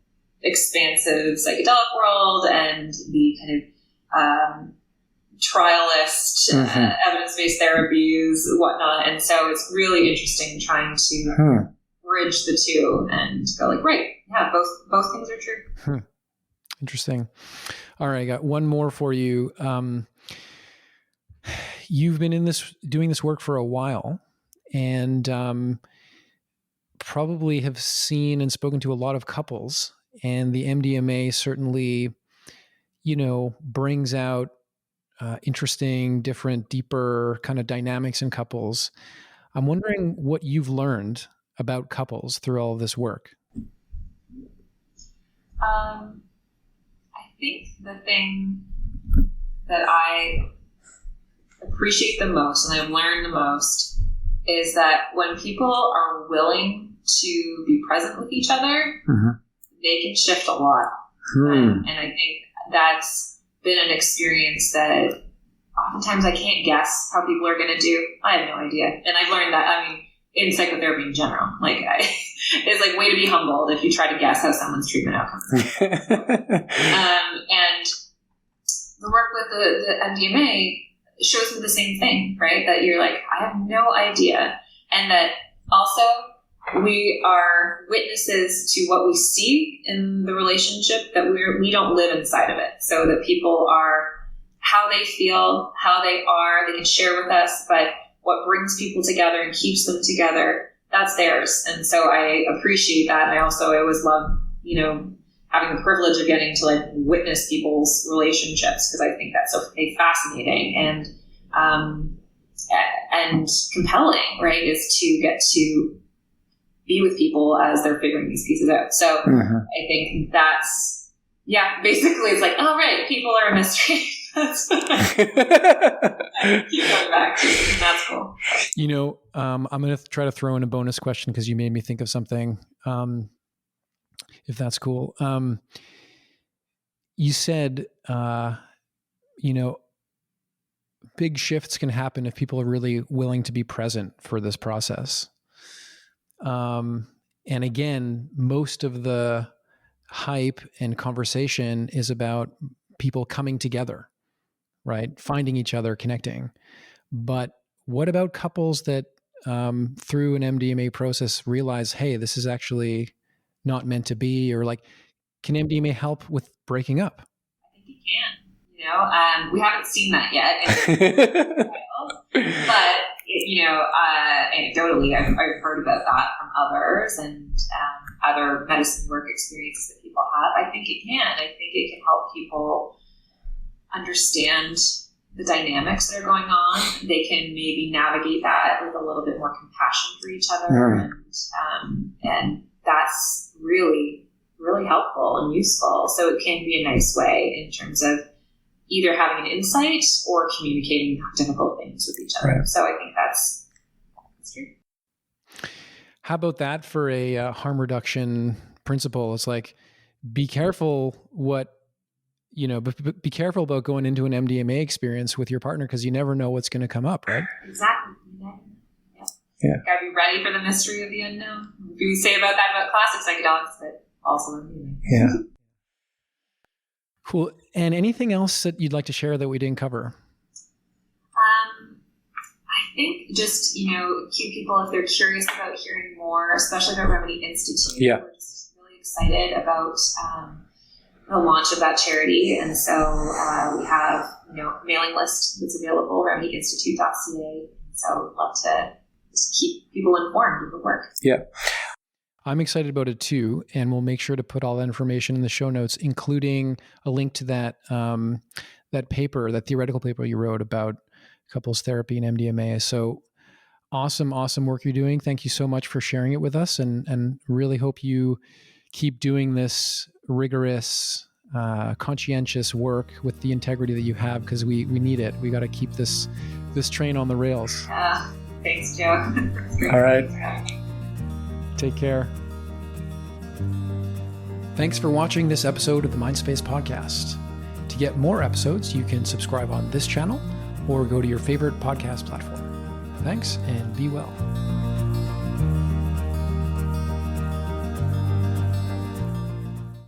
expansive psychedelic world and the kind of trialist, evidence-based therapies, whatnot. And so it's really interesting trying to bridge the two and go like, right, yeah, both things are true. Interesting. All right, I got one more for you. You've been doing this work for a while, and probably have seen and spoken to a lot of couples. And the MDMA certainly, brings out interesting, different, deeper kind of dynamics in couples. I'm wondering what you've learned about couples through all of this work. I think the thing that I appreciate the most and I've learned the most is that when people are willing to be present with each other, they can shift a lot. And I think that's been an experience that oftentimes I can't guess how people are going to do. I have no idea. And I've learned that, in psychotherapy in general, it's like way to be humbled if you try to guess how someone's treatment outcomes. And the work with the MDMA shows me the same thing, right? That you're like, I have no idea. And that also we are witnesses to what we see in the relationship, that we don't live inside of it. So that people are how they feel, how they are, they can share with us, but what brings people together and keeps them together, that's theirs. And so I appreciate that. And I always love, having the privilege of getting to like witness people's relationships, because I think that's so fascinating and compelling, right? Is to get to be with people as they're figuring these pieces out. So I think that's, basically it's like, oh, right, people are a mystery. That's what I keep going back to. That's cool. I'm going to try to throw in a bonus question because you made me think of something. If that's cool. You said, big shifts can happen if people are really willing to be present for this process. And again, most of the hype and conversation is about people coming together, right? Finding each other, connecting. But what about couples that through an MDMA process realize, hey, this is actually not meant to be, or like, can MDMA help with breaking up? I think it can. We haven't seen that yet. But, anecdotally, I've heard about that from others and other medicine work experiences that people have. I think it can. I think it can help people understand the dynamics that are going on. They can maybe navigate that with a little bit more compassion for each other. And that's really, really helpful and useful. So it can be a nice way in terms of either having an insight or communicating difficult things with each other. Right. So I think that's true. How about that for a harm reduction principle? It's like, be careful be careful about going into an MDMA experience with your partner, because you never know what's going to come up, right? Exactly. Yeah. Got to be ready for the mystery of the unknown. We say about that about classic psychedelics, but also MDMA. Yeah. Cool. And anything else that you'd like to share that we didn't cover? I think just, keep people, if they're curious about hearing more, especially about Remedy Institute. Yeah. We're just really excited about the launch of that charity. And so we have, a mailing list that's available, remedyinstitute.ca. So I'd love to just keep people informed of the work. Yeah. I'm excited about it too. And we'll make sure to put all that information in the show notes, including a link to that paper, that theoretical paper you wrote about couples therapy and MDMA. So awesome work you're doing. Thank you so much for sharing it with us, and really hope you keep doing this rigorous, conscientious work with the integrity that you have, because we need it. We got to keep this train on the rails. Thanks, Joe. All right. Take care. Thanks for watching this episode of the Mindspace podcast. To get more episodes, you can subscribe on this channel or go to your favorite podcast platform. Thanks, and be well.